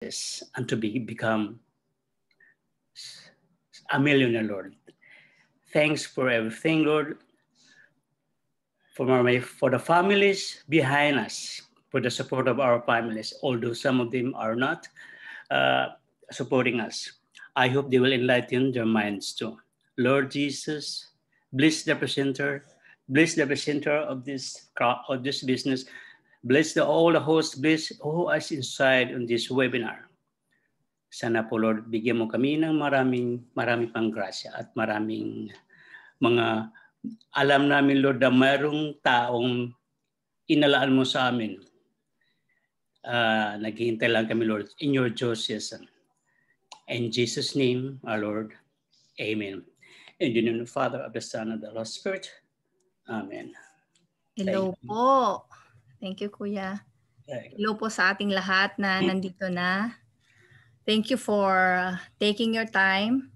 and to become a millionaire, Lord. Thanks for everything, Lord, for the families behind us, for the support of our families, although some of them are not supporting us. I hope they will enlighten their minds too. Lord Jesus, bless the presenter of this business. Bless all the hosts, bless who is inside on this webinar. Sana po, Lord, bigyan mo kami ng marami pang grasya at maraming mga alam namin, Lord, na mayroong taong inalaan mo sa amin. Naghihintay lang kami, Lord, in your justice. In Jesus' name, our Lord, amen. In the name of the Father, of the Son, and the Holy Spirit. Amen. Hello po. Thank you, Kuya. Hello po sa ating lahat na nandito na. Thank you for taking your time,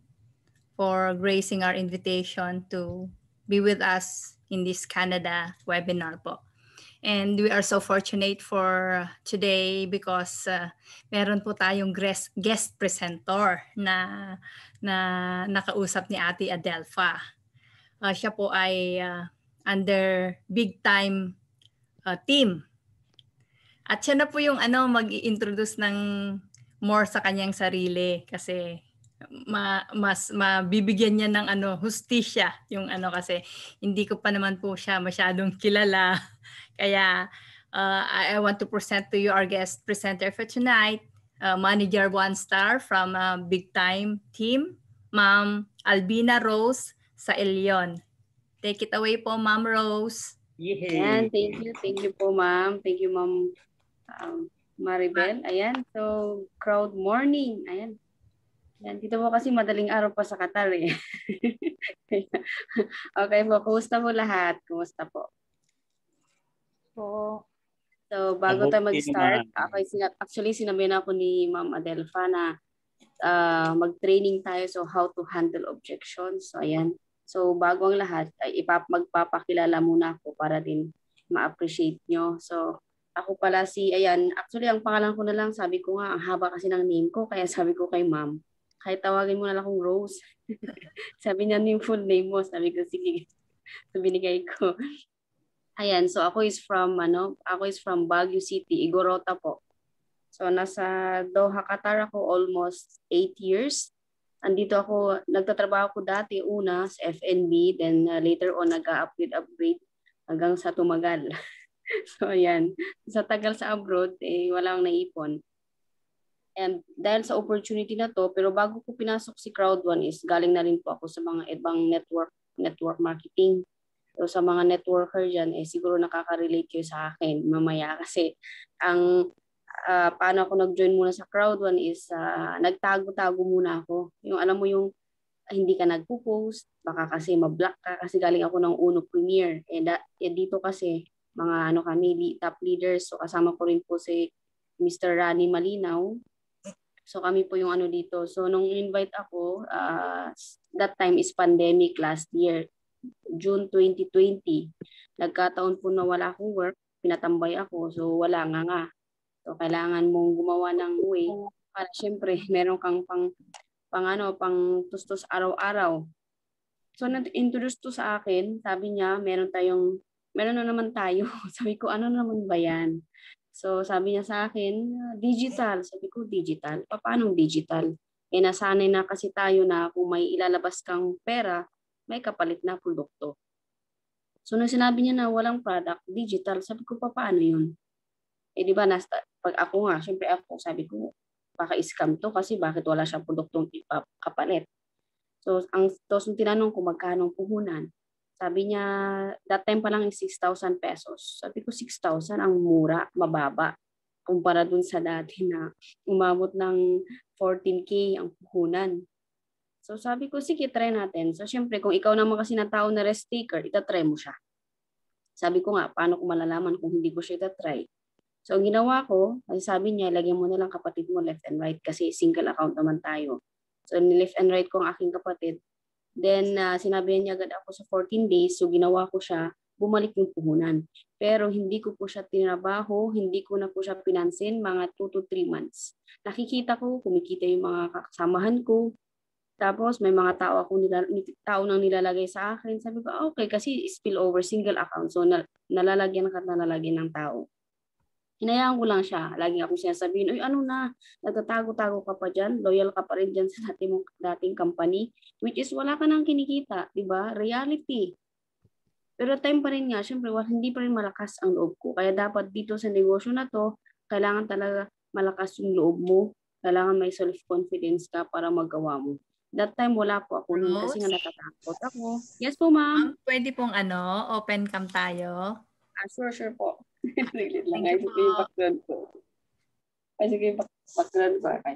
for gracing our invitation to be with us in this Canada webinar po. And we are so fortunate for today because meron po tayong guest presenter na nakausap ni Ate Adelfa. Siya po ay under big time team. At siya na po yung mag-i-introduce ng more sa kanyang sarili kasi mas mabibigyan niya ng hustisya yung kasi hindi ko pa naman po siya masyadong kilala. Kaya I want to present to you our guest presenter for tonight, Manager 1 Star from Big Time Team, Ma'am Albina Rose sa Elion. Take it away po, Ma'am Rose. Ayan, thank you po, Ma'am. Thank you, Ma'am Maribel. Ayan, so crowd morning. Ayan. Yan, dito po kasi madaling araw pa sa Qatar eh. Okay po, kumusta po lahat? Kumusta po? So, bago tayo mag-start, actually sinabi na ako ni Ma'am Adelfa na mag-training tayo so how to handle objections. So, ayan. So, bago ang lahat, ay magpapakilala muna ako para din ma-appreciate nyo. So, ako pala actually ang pangalan ko na lang, sabi ko nga, ang haba kasi ng name ko, kaya sabi ko kay Ma'am, kahit tawagin mo na lang akong Rose. Sabi niya yung full name mo, sabi ko, sige, so binigay ko. Ayan, so ako is from Baguio City, Igorota po. So nasa Doha, Qatar ako almost 8 years. Andito ako, nagtatrabaho ko dati una sa FNB, then later on nag-upgrade hanggang sa tumagal. So ayan, sa tagal sa abroad, walang naipon. And dahil sa opportunity na to, pero bago ko pinasok si Crowd1 is galing na rin po ako sa mga ibang network marketing. So sa mga networker dyan, siguro nakaka-relate kayo sa akin mamaya kasi paano ako nag-join muna sa Crowd1 is nagtago-tago muna ako. Yung alam mo yung hindi ka nagpo-post, baka kasi ma-block ka kasi galing ako ng Uno Premier. Dito kasi mga kami top leaders, so kasama ko rin po si Mr. Rani Malinaw. So kami po yung dito. So nung invite ako, that time is pandemic last year, June 2020. Nagkataon po na wala akong work, pinatambay ako. So wala nga. So kailangan mong gumawa ng way para syempre meron kang pang tustos araw-araw. So nag-introduce to sa akin, sabi niya, meron na naman tayo. Sabi ko, ano naman ba yan? So sabi niya sa akin, digital. Sabi ko, digital? Paano digital? Nasanay na kasi tayo na kung may ilalabas kang pera, may kapalit na produkto. So nung sinabi niya na walang product, digital, sabi ko, paano yun? Di ba, pag ako nga, syempre ako, sabi ko, baka scam to kasi bakit wala siyang produktong kapalit. So nung tinanong ko magkano puhunan, sabi niya, that time pa lang is 6,000 pesos. Sabi ko, 6,000 ang mura, mababa. Kumpara dun sa dati na umabot ng 14K ang puhunan. So sabi ko, sige, try natin. So syempre, kung ikaw naman kasi na tao na risk taker, itatry mo siya. Sabi ko nga, paano ko malalaman kung hindi ko siya itatry? So ang ginawa ko, sabi niya, lagyan mo na lang kapatid mo left and right kasi single account naman tayo. So ni-left and right ko ang aking kapatid. Then, sinabi niya agad ako sa 14 days. So, ginawa ko siya. bumalik yung puhunan. Pero hindi ko po siya tinabaho, hindi ko na po siya pinansin mga 2 to 3 months. Nakikita ko, kumikita yung mga kasamahan ko. Tapos may mga tao nang nilalagay sa akin. Sabi ko, okay, kasi spillover, single account. So nalalagyan ng tao. Hinayaan ko lang siya. Lagi akong sinasabihin, ano na, nagtatago-tago ka pa dyan, loyal ka pa rin dyan sa dating company, which is wala ka nang kinikita, di ba? Reality. Pero time pa rin nga, syempre, hindi pa rin malakas ang loob ko. Kaya dapat dito sa negosyo na to, kailangan talaga malakas yung loob mo. Kailangan may self-confidence ka para magawa mo. That time, wala po ako nun kasi nga natatakot ako. Yes po, ma'am. Pwede pong open cam tayo. Sure po. Thank you po. Yung background ko. Ay, sige, background ko. Okay.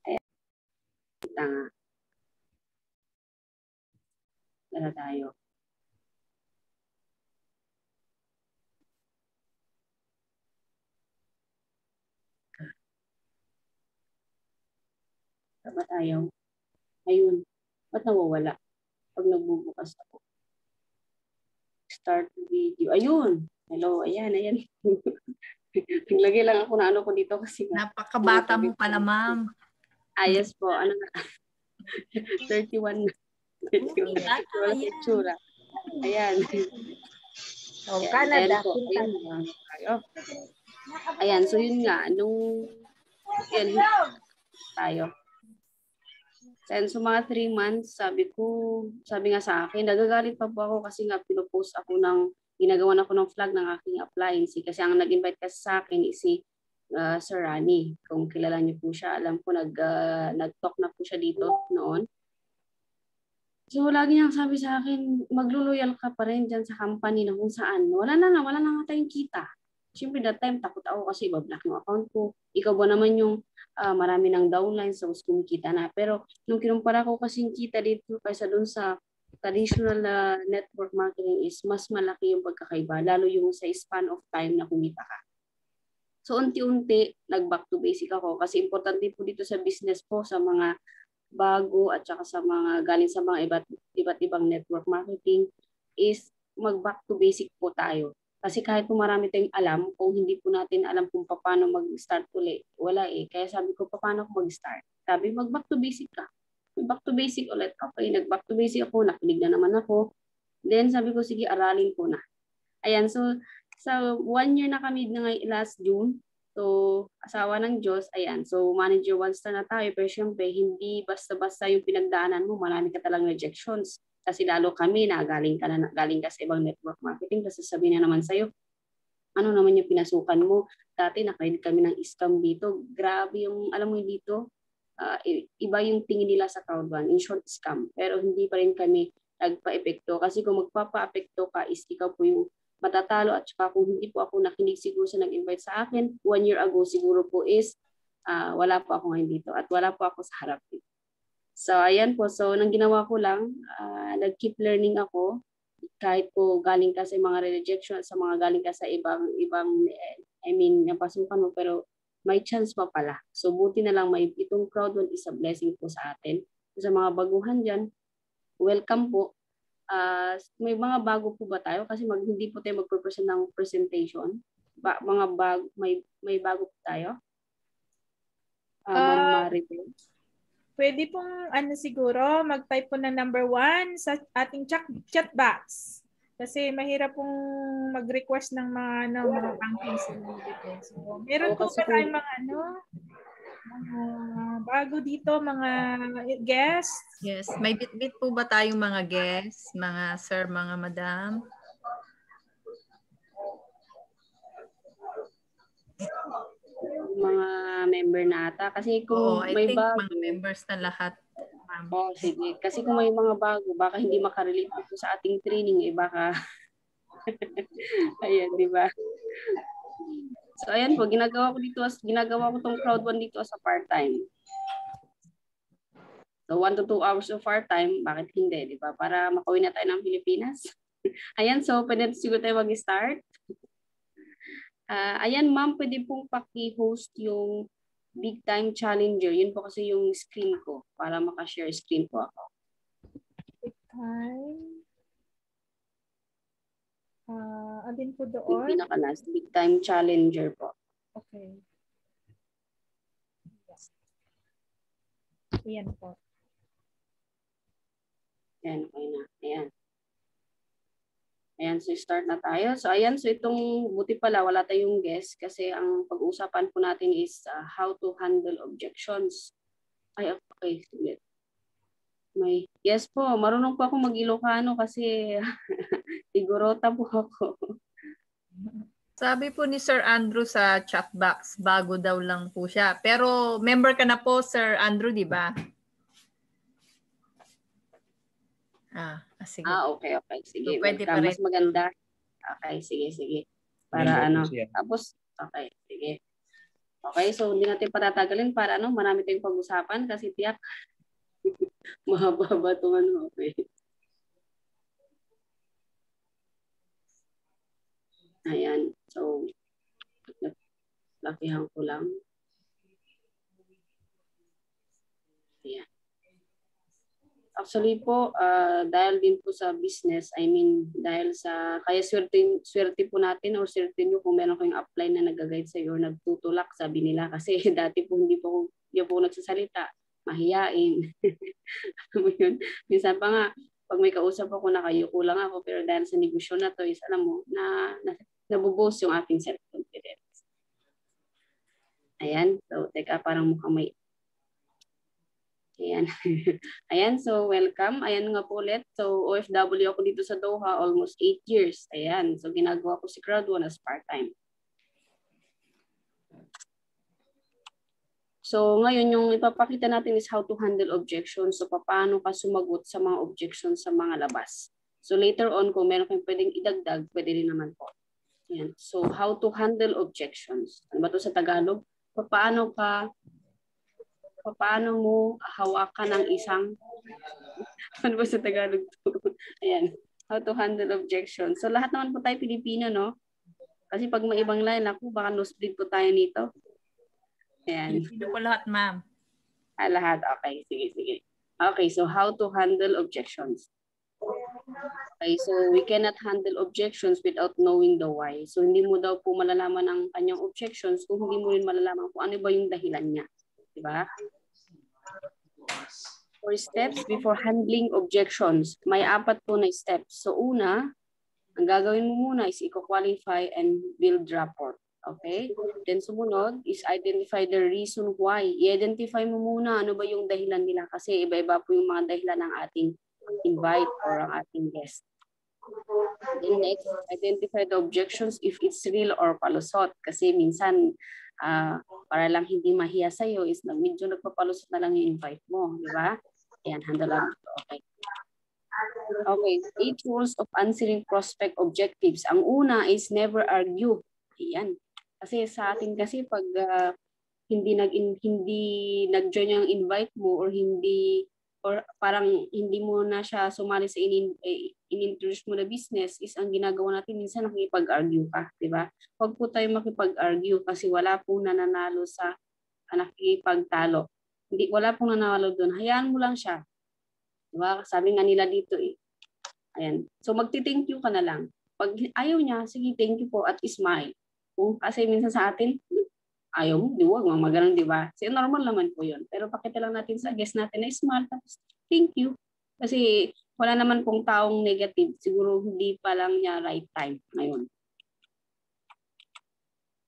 Ayan. Tanga. Tara tayo. Tara ba tayo? Ayun. Ba't nawawala? Pag nagbubukas ako. Start video. Ayun. Hello. Ayan. Naglagay lang ako na ano ko dito kasi. Napakabata mo pala, ma'am. Yes po. Ano na? 31 na. Wala pictura. Ayan. So, Canada. Ayan. So, yun nga. Yan. Tayo. So mga 3 months, sabi nga sa akin, nagagalit pa po ako kasi nga pinopost ako ginagawan ako ng flag ng aking appliance. Kasi ang nag-invite kasi sa akin is si Sir Rani. Kung kilala niyo po siya, alam ko nag-talk na po siya dito noon. So lagi niyang sabi sa akin, maglo-loyal ka pa rin dyan sa company na kung saan. Wala na nga tayong kita. Siyempre that time, takot ako kasi ibablock yung account ko. Ikaw ba naman yung marami ng downlines, so kumikita na. Pero nung kinumpara ko kasing kita dito kaysa dun sa traditional network marketing is mas malaki yung pagkakaiba, lalo yung sa span of time na kumita ka. So unti-unti, nag-back to basic ako kasi importante po dito sa business po, sa mga bago at saka sa mga galing sa mga iba't ibang network marketing is mag-back to basic po tayo. Kasi kahit po marami tayong alam, kung hindi po natin alam kung paano mag-start ulit, wala eh. Kaya sabi ko, paano ako mag-start? Sabi, mag-back to basic ka. Back to basic ulit. Okay, nag-back to basic ako, nakinig na naman ako. Then sabi ko, sige, aralin ko na. Ayan, so 1 year na kami last June. So, asawa ng Diyos, ayan. So, manager 1-star na tayo. Pero syempre, hindi basta-basta yung pinagdaanan mo. Marami ka talang rejections. Kasi lalo kami na galing ka sa ibang network marketing, kasi sabihin na naman sa'yo, ano naman yung pinasukan mo? Dati nakaid kami ng scam dito. Grabe yung, alam mo dito, iba yung tingin nila sa Crowd1, in short scam. Pero hindi pa rin kami nagpa-epekto. Kasi kung magpapa-epekto ka is ikaw po yung matatalo, at saka kung hindi po ako nakinig siguro sa nag-invite sa akin, 1 year ago siguro po is wala po ako ngayon dito at wala po ako sa harap dito. So, ayan po. So, nang ginawa ko lang, nag-keep learning ako. Kahit po galing ka sa mga rejection, sa mga galing ka sa ibang napasukan mo, pero may chance pa pala. So, buti na lang itong Crowd1 is a blessing po sa atin. Sa mga baguhan dyan, welcome po. May mga bago po ba tayo? Kasi hindi po tayo mag-present ng presentation. May bago po tayo? Maribel? Pwede pong siguro mag-type po ng number 1 sa ating chat box. Kasi mahirap pong mag-request ng mga banking dito. So, meron po ba tayong mga bago dito, mga guests? Yes. May bit-bit po ba tayong mga guests, mga sir, mga madam? Mga member na ata. Kasi kung may bago, mga members na lahat. Sige. Kasi kung may mga bago, baka hindi makarelate po sa ating training, baka ayan, di ba? So, ayan po, ginagawa ko tong Crowd1 dito as a part-time. So, 1 to 2 hours of part-time, bakit hindi, di ba? Para makauwi na tayo ng Pilipinas. Ayan, so, pwede siguro tayo mag-start. Ayan, ma'am, pwede pong paki-host yung Big Time Challenger. Yun po kasi yung screen ko para makashare screen po ako. Big Time. Alin po Yung doon? pinaka-last, Big Time Challenger po. Okay. Ayan po. Ayan, okay na. Ayan. Ayan, so start na tayo. So ayan, so itong buti pala wala tayong guest kasi ang pag-uusapan po natin is how to handle objections. Ay, okay. Sige. Yes po, marunong po ako mag-Ilocano kasi Igorota po ako. Sabi po ni Sir Andrew sa chat box, bago daw lang po siya. Pero member ka na po, Sir Andrew, di ba? Sige. Okay. Sige, So, pwede pa welcome. rin. Mas maganda. Okay, sige. Para tapos, okay, sige. Okay, so hindi natin patatagalin para marami tayong pag-usapan kasi tiyak mahaba itong okay. Ayan, so lakihan ko lang. Ayan. Actually po, dahil din po sa business, I mean, dahil sa, kaya swerte po natin or swerte nyo kung meron kayong apply na nag-guide sa iyo or nagtutulak, sabi nila. Kasi dati po hindi po nagsasalita, mahiyain. Yun. Minsan pa nga, pag may kausap ako, nakayuko lang ako, pero dahil sa negosyo na to, is alam mo, nabubos yung aking self-confidence. Ayan, so teka, parang mukhang may ayan. Ayan, so welcome. Ayan nga po ulit. So OFW ako dito sa Doha, almost 8 years. Ayan, so ginagawa ko si Crowd 1 as part-time. So ngayon yung ipapakita natin is how to handle objections. So paano ka sumagot sa mga objections sa mga labas. So later on, kung meron kayong pwedeng idagdag, pwede rin naman po. Ayan. So how to handle objections. Ano ba ito sa Tagalog? Paano mo hawakan ng isang ano ba sa Tagalog to? Ayan. How to handle objections. So lahat naman po tayo Pilipino, no? Kasi pag may ibang line, ako baka nosebleed po tayo nito. Ayan. Pilipino po lahat, ma'am. Lahat. Okay. Sige. Okay, so how to handle objections. Okay, so we cannot handle objections without knowing the why. So hindi mo daw po malalaman ang kanyang objections kung hindi mo rin malalaman kung ano ba yung dahilan niya. Diba? 4 steps before handling objections. May 4 po na steps. So una, ang gagawin mo muna is i-qualify and build rapport. Okay? Then sumunod is identify the reason why. I-identify mo muna ano ba yung dahilan nila kasi iba-iba po yung mga dahilan ng ating invite or ang ating guest. Then next, identify the objections if it's real or palusot. Kasi minsan, para lang hindi mahiya sa'yo is medyo nagpapalusot na lang yung invite mo. Di ba? Ayan, handle lang. Okay. Okay, 8 rules of answering prospect objectives. Ang una is never argue. Ayan. Kasi sa atin kasi pag hindi nag-join yung invite mo or parang hindi mo na siya sumali sa in-introduce mo na business is ang ginagawa natin minsan nakikipag-argue ka, di ba? Huwag po tayo makipag-argue kasi wala pong nananalo sa nakikipagtalo. Wala pong nanalo doon. Hayaan mo lang siya. Di ba? Sabi nga nila dito eh. Ayan. So magti-thank you ka na lang. Pag ayaw niya, sige thank you po at smile. Kasi minsan sa atin, ayaw mo, huwag mo maganon, di ba? Kasi normal naman po yun. Pero pakita lang natin sa guest natin na smile, tapos thank you. Kasi wala naman pong taong negative. Siguro hindi pa lang niya right time ngayon.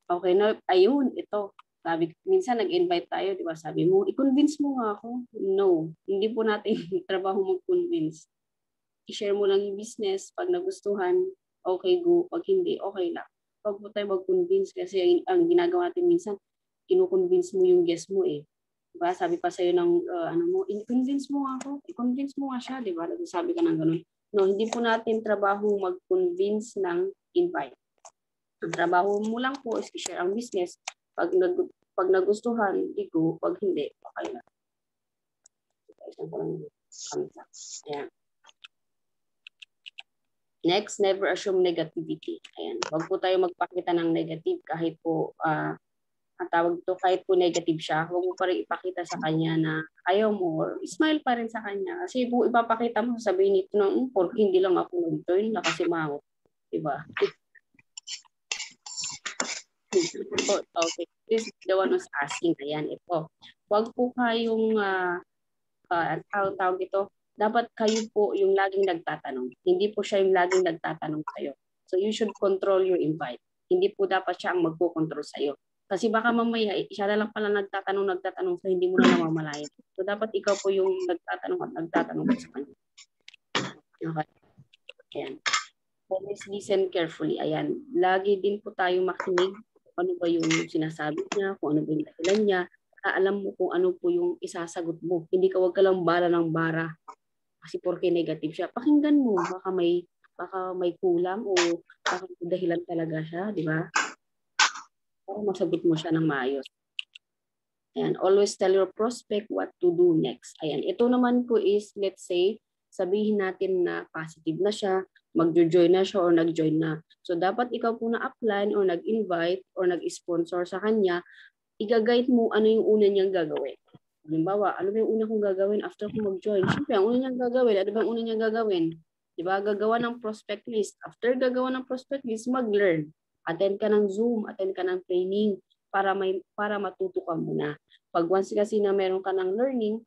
Okay, no, ayun, ito. Sabi, minsan nag-invite tayo, di ba? Sabi mo, i-convince mo nga ako. No, hindi po natin trabaho mag-convince. I-share mo lang yung business. Pag nagustuhan, okay, go. Pag hindi, okay lang. Huwag po tayo mag-convince kasi ang ginagawa natin minsan, kinu-convince mo yung guest mo eh. Diba? Sabi pa sa'yo ng i-convince mo ako, i-convince mo nga siya, di ba? Sabi ka ng ganun. No, hindi po natin trabaho mag-convince ng invite. Ang trabaho mo lang po is i-share ang business. Pag nagustuhan, go. Pag hindi, okay lang. Ayan. Next, never assume negativity. Ayan. Huwag po tayo magpakita ng negative kahit po ang tawag to, kahit po negative siya, huwag mo pa rin ipakita sa kanya na ayaw mo, or smile pa rin sa kanya. Kasi kung ipapakita mo, sabihin nito na, porque hindi lang ako nag-join, nakasimangot. Diba? Okay. This is the one who's asking. Ayan, ito. Huwag po kayong, tawag ito, dapat kayo po yung laging nagtatanong. Hindi po siya yung laging nagtatanong sa'yo. So you should control your invite. Hindi po dapat siya ang magpo-control sa'yo. Kasi baka mamaya, siya na lang pala nagtatanong so hindi mo na namamalayan. So dapat ikaw po yung nagtatanong at nagtatanong sa kanya. Okay. Ayan. Always listen carefully. Ayan. Lagi din po tayo makinig kung ano ba yung sinasabi niya, kung ano ba yung dahilan niya. Alam mo kung ano po yung isasagot mo. Hindi ka, wag ka lang bara ng bara. Kasi porke negative siya. Pakinggan mo. Baka may kulang o baka dahilan talaga siya. Di ba? Para masagot mo siya ng maayos. Ayan. Always tell your prospect what to do next. Ayan. Ito naman po is, let's say, sabihin natin na positive na siya, mag-join na siya or nag-join na. So, dapat ikaw po na-apply or nag-invite or nag-sponsor sa kanya, i-guide mo ano yung una niyang gagawin. Halimbawa, ano ba yung una kong gagawin after ko mag-join? Siyempre, ang una niyang gagawin, ano ba yung una niyang gagawin? Diba? Gagawa ng prospect list. After gagawa ng prospect list, mag-learn. Attend ka ng Zoom, attend ka ng training para matuto ka muna. Pag once kasi na meron ka ng learning,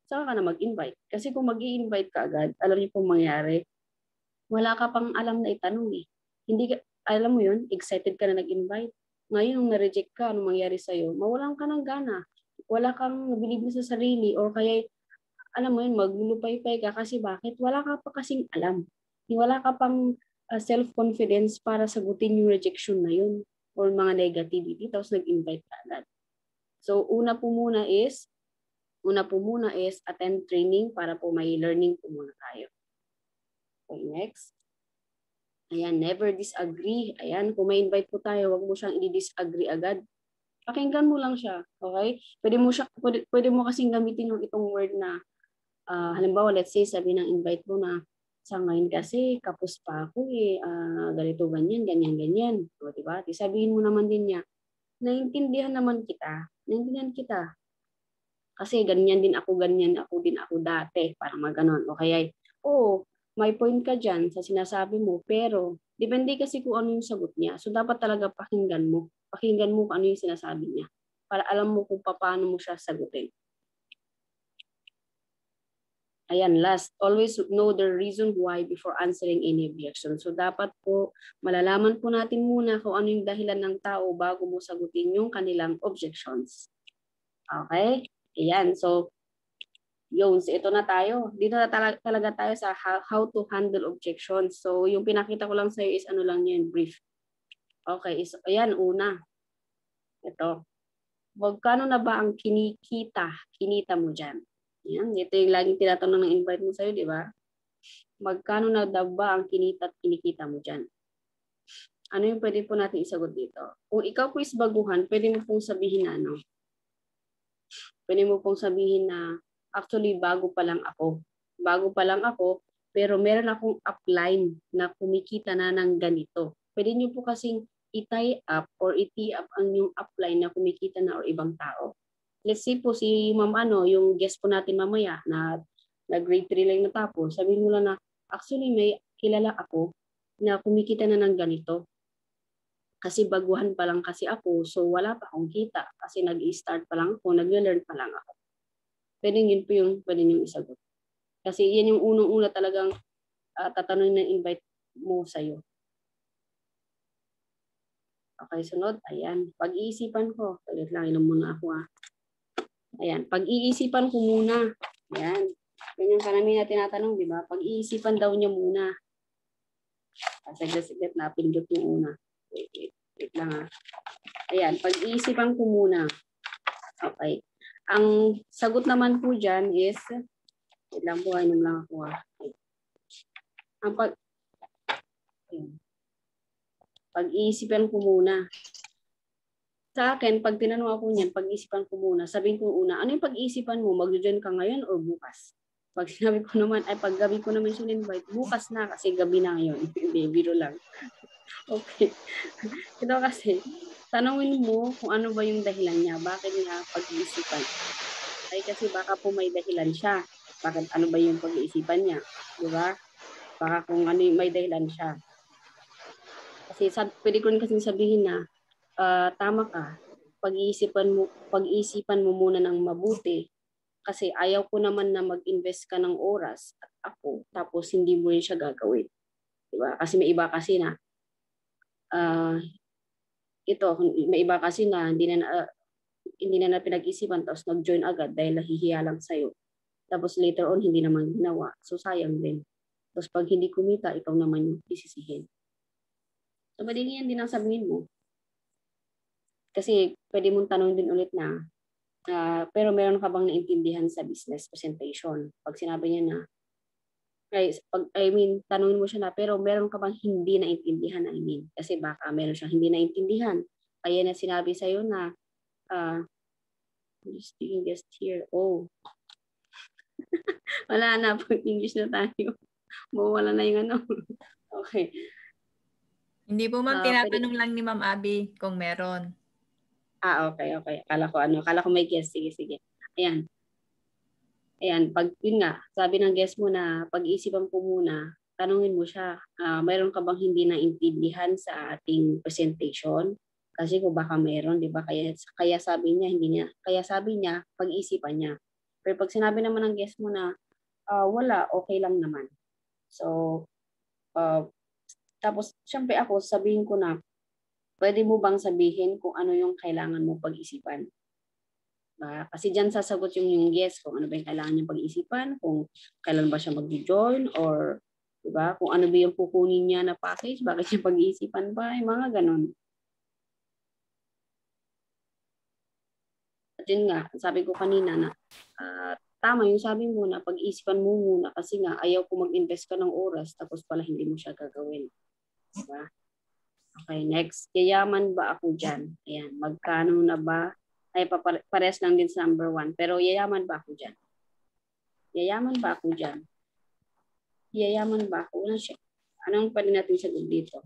saka ka na mag-invite. Kasi kung mag-i-invite ka agad, alam niyo pong mangyari, wala ka pang alam na itanong eh. Hindi ka, alam mo yun, excited ka na nag-invite. Ngayon, nung na-reject ka, anong mangyari sa'yo? Mawalan ka ng gana. Wala kang nabilib sa sarili or kaya, alam mo yun, maglulupay-pay ka kasi bakit? Wala ka pa kasing alam. Wala ka pang self-confidence para sagutin yung rejection na yun or mga negativity, tapos nag-invite ka agad. So, una po muna is attend training para po may learning po muna tayo. Okay, next. Ayan, never disagree. Ayan, kung may invite po tayo, wag mo siyang i-disagree agad. Pakinggan mo lang siya, okay? Pwede mo kasing gamitin yung itong word na, halimbawa, let's say, sabi ng invite mo na, sa ngayon kasi, kapos pa ako eh, ganito, ganyan. So, diba? Sabihin mo naman din niya, naintindihan kita. Kasi ganyan din ako dati, parang maganon. O kaya, may point ka dyan sa sinasabi mo, pero depende kasi kung ano yung sagot niya. So dapat talaga pakinggan mo kung ano yung sinasabi niya para alam mo kung paano mo siya sagutin. Ayan, last, always know the reason why before answering any objection. So dapat po, malalaman po natin muna kung ano yung dahilan ng tao bago mo sagutin yung kanilang objections. Okay? Ayan, so ito na tayo. Dito na talaga tayo sa how to handle objections. So, yung pinakita ko lang sa'yo is ano lang yun, brief. Okay, ayan, una. Ito. Magkano na ba ang kinita mo dyan? Ayan, ito yung laging tinatanong ng invite mo sa'yo, di ba? Magkano na daw ba ang kinita at kinikita mo dyan? Ano yung pwede po natin isagot dito? Kung ikaw po is baguhan, pwede mo pong sabihin na, actually, bago pa lang ako, pero meron akong upline na kumikita na ng ganito. Pwede nyo po kasing i-tie up or i-tee up ang yung upline na kumikita na or ibang tao. Let's say po si Ma'am yung guest po natin mamaya na grade 3 lang natapos, sabihin mo lang na, actually may kilala ako na kumikita na ng ganito. Kasi baguhan pa lang kasi ako, so wala pa akong kita. Kasi nag-i-start pa lang ako, nag-learn pa lang ako. Pwede yun po yung pwede nyo isagot. Kasi yan yung unang-una talagang tatanungin na invite mo sa'yo. Okay, sunod. Ayan. Pag-iisipan ko. Ulit lang, inom muna ako Ayan. Pag-iisipan ko muna. Ayan. Yan yung karamihan na tinatanong, di ba? Pag-iisipan daw niya muna. Saglit na pindot yung una. Wait lang Ayan. Pag-iisipan ko muna. Okay. Ang sagot naman po dyan is, ilang po, inom lang ako pag-iisipan ko muna. Sa akin, pag tinanong ako niyan, pag-iisipan ko muna, sabihin ko una, ano yung pag-iisipan mo? Mag-join ka ngayon o bukas? Pag sinabi ko naman, pag gabi ko naman siya invite, bukas na kasi gabi na ngayon. Hindi, biro lang. Okay. Ito kasi, tanungin mo kung ano ba yung dahilan niya, bakit niya pag-iisipan. Ay kasi baka po may dahilan siya. Bakit ano ba yung pag-iisipan niya, di ba? Baka kung ano yung may dahilan siya. Kasi pwede ko rin kasi sabihin na tama ka. Pag-iisipan mo muna ng mabuti. Kasi ayaw ko naman na mag-invest ka ng oras at ako, tapos hindi mo rin siya gagawin. Diba? Kasi may iba kasi na may iba kasi na hindi na pinag-isipan tapos nag-join agad dahil nahihiya lang sa'yo. Tapos later on, hindi naman ginawa. So sayang din. Tapos pag hindi kumita, ikaw naman yung isisihin. So madingian din ang sabihin mo. Kasi pwede mong tanong din ulit na, pero meron ka bang naintindihan sa business presentation? Pag sinabi niya na, tanongin mo siya na, pero meron ka bang hindi naintindihan? Kasi baka meron siyang hindi naintindihan. Kaya na sinabi sa'yo na, speaking guest here. Oh. Wala na, pag-English na tayo. Mawala na yung ano. Okay. Hindi po ma'am, tinatanong lang ni Ma'am Abby kung meron. Okay. Akala ko may guest. Sige. Ayan, yun nga, sabi ng guest mo na pag-iisipan ko muna, tanungin mo siya, mayroon ka bang hindi naintindihan sa ating presentation? Kasi kung baka mayroon, di ba? Kaya sabi niya, pag-iisipan niya. Pero pag sinabi naman ng guest mo na, wala, okay lang naman. So, tapos, syempre ako, sabihin ko na, pwede mo bang sabihin kung ano yung kailangan mo pag-isipan? Kasi dyan sasagot yung yes, kung ano ba yung kailangan niya pag-isipan, kung kailan ba siya mag-join, or diba, kung ano ba yung kukunin niya na package, bakit siya pag-iisipan pa, yung mga ganon. At yun nga, sabi ko kanina na, tama yung sabi mo na pag-iisipan mo muna kasi nga ayaw ko mag-invest ka ng oras tapos pala hindi mo siya gagawin. Diba? Okay, next. Yayaman ba ako dyan? Ayan, magkano na ba? Ay, pares lang din sa number 1. Pero yayaman ba ako dyan? Yayaman ba ako dyan? Yayaman ba ako? Anong pwede natin sagot dito?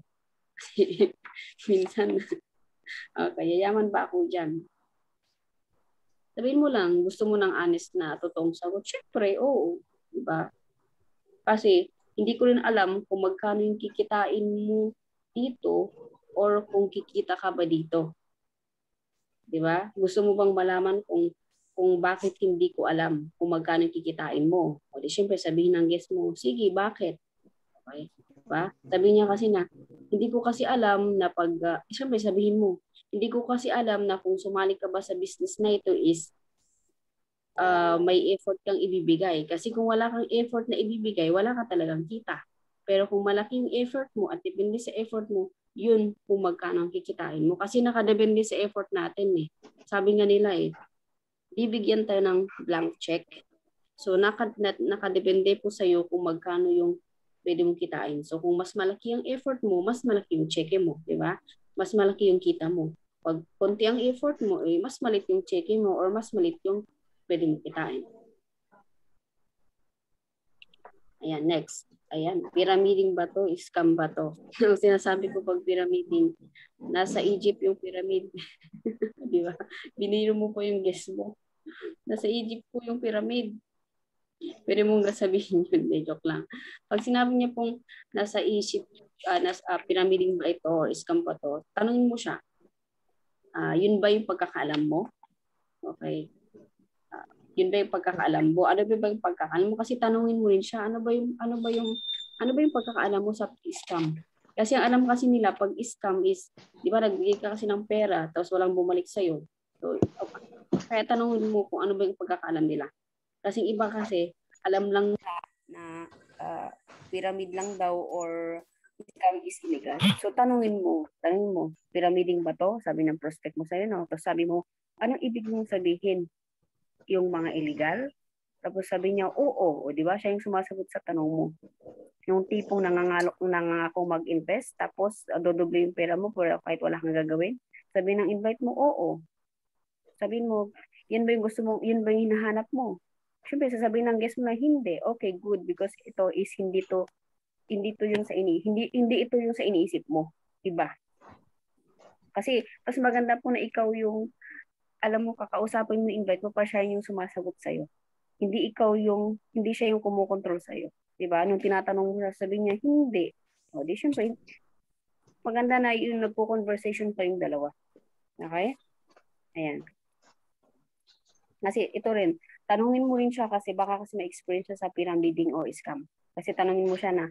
Minsan. Okay, yayaman ba ako dyan? Sabihin mo lang, gusto mo ng honest na totoong sagot? Siyempre, oo. Diba? Kasi, hindi ko rin alam kung magkano yung kikitain mo dito or kung kikita ka ba dito. Diba? Gusto mo bang malaman kung bakit hindi ko alam kung magkano kikitain mo? O di syempre sabihin ng guest mo, sige, bakit? Okay? Diba? Sabihin niya kasi na, hindi ko kasi alam na syempre sabihin mo, hindi ko kasi alam na kung sumali ka ba sa business na ito is may effort kang ibibigay. Kasi kung wala kang effort na ibibigay, wala ka talagang kita. Pero kung malaking effort mo at depende sa effort mo, yun kung magkano ang kikitain mo. Kasi nakadepende sa effort natin eh. Sabi nga nila bibigyan tayo ng blank check. So nakadepende po sa'yo kung magkano yung pwede mong kitain. So kung mas malaki ang effort mo, mas malaki yung check mo. Diba? Mas malaki yung kita mo. Pag konti ang effort mo, mas malit yung check mo or mas malit yung pwede mong kitain. Ayan, next. Ayan, pyramiding ba to? Scam ba to? Sinasabi ko pag pyramiding, nasa Egypt yung pyramid. Di ba? Biniro mo po yung guess mo. Nasa Egypt po yung pyramid. Pwede mong sabihin yun. Joke lang. Pag sinabi niya pong nasa Egypt, pyramiding ba ito or scam ba to, tanungin mo siya. Yun ba yung pagkakaalam mo? Okay. Yun ba yung pagkakaalam mo? Ano ba yung pagkakaalam mo? Kasi tanungin mo rin siya, ano ba yung pagkakaalam mo sa scam? Kasi ang alam kasi nila, pag scam is, di ba, nagbigay ka kasi ng pera, tapos walang bumalik sa'yo. So, kaya tanungin mo kung ano ba yung pagkakaalam nila. Kasi iba kasi, alam lang na pyramid lang daw or scam is illegal. So, tanungin mo, pyramiding ba to? Sabi ng prospect mo sa'yo, no? Tapos sabi mo, anong ibig mong sabihin? Yung mga illegal? Tapos sabi niya, oo. O, di ba? Siya yung sumasagot sa tanong mo. Yung tipong nangangako mag-invest, tapos dodoble yung pera mo pero kahit wala kang gagawin. Sabi ng invite mo, oo. Sabihin mo, yan ba yung gusto mo, yan ba yung hinahanap mo? Siyempre, sasabihin ng guest mo na hindi. Okay, good. Because ito is hindi ito yung sa iniisip mo. Diba? Kasi mas maganda po na ikaw yung, alam mo, kakausapin mo, invite mo pa siya yung sumasagot sa'yo. Hindi hindi siya yung kumukontrol sa'yo. Diba? Nung tinatanong mo siya, sabi niya, hindi. O, di syempre, maganda na yung nagpo-conversation pa yung dalawa. Okay? Ayan. Kasi ito rin, tanungin mo rin siya kasi baka kasi may experience siya sa pyramiding o scam. Kasi tanungin mo siya na,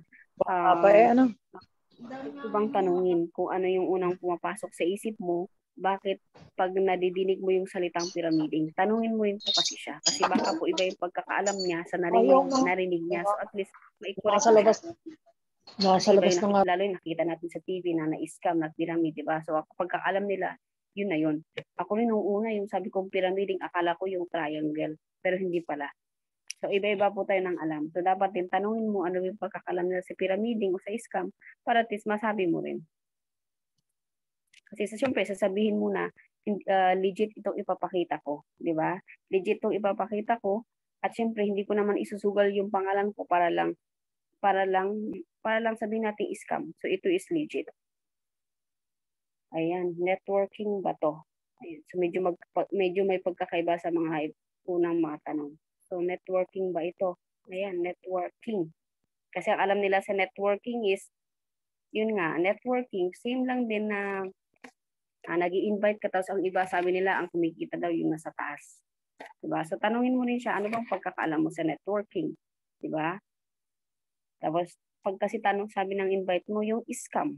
ito bang tanungin kung ano yung unang pumapasok sa isip mo, bakit pag nadidinig mo yung salitang pyramiding, tanungin mo rin po kasi siya. Kasi baka po iba yung pagkakaalam niya sa narinig niya. So at least, mai-correct mo siya. Nasa labas na nga. Lalo yung nakita natin sa TV na na-scam, na pyramid, diba? So pagkakaalam nila, yun na yun. Ako rin nung una, yung sabi kong pyramiding, akala ko yung triangle. Pero hindi pala. So, iba-iba po tayo ng alam. So, dapat din tanungin mo ano yung pagkakalam nila sa pyramiding o sa scam para at least masabi mo rin. Kasi syempre, sasabihin mo na legit itong ipapakita ko. Di ba? Legit itong ipapakita ko at syempre, hindi ko naman isusugal yung pangalan ko para lang sabihin natin scam. So, ito is legit. Ayan, networking ba to? Ayan. So, medyo may pagkakaiba sa mga unang mga tanong. So, networking ba ito? Ayan, networking. Kasi ang alam nila sa networking is, yun nga, networking, same lang din na nag-i-invite ka, tapos ang iba, sabi nila, ang kumikita daw yung nasa taas. Diba? So, tanungin mo rin siya, ano bang pagkakaalam mo sa networking? Diba? Tapos, pag kasi sabi ng invite mo, yung scam.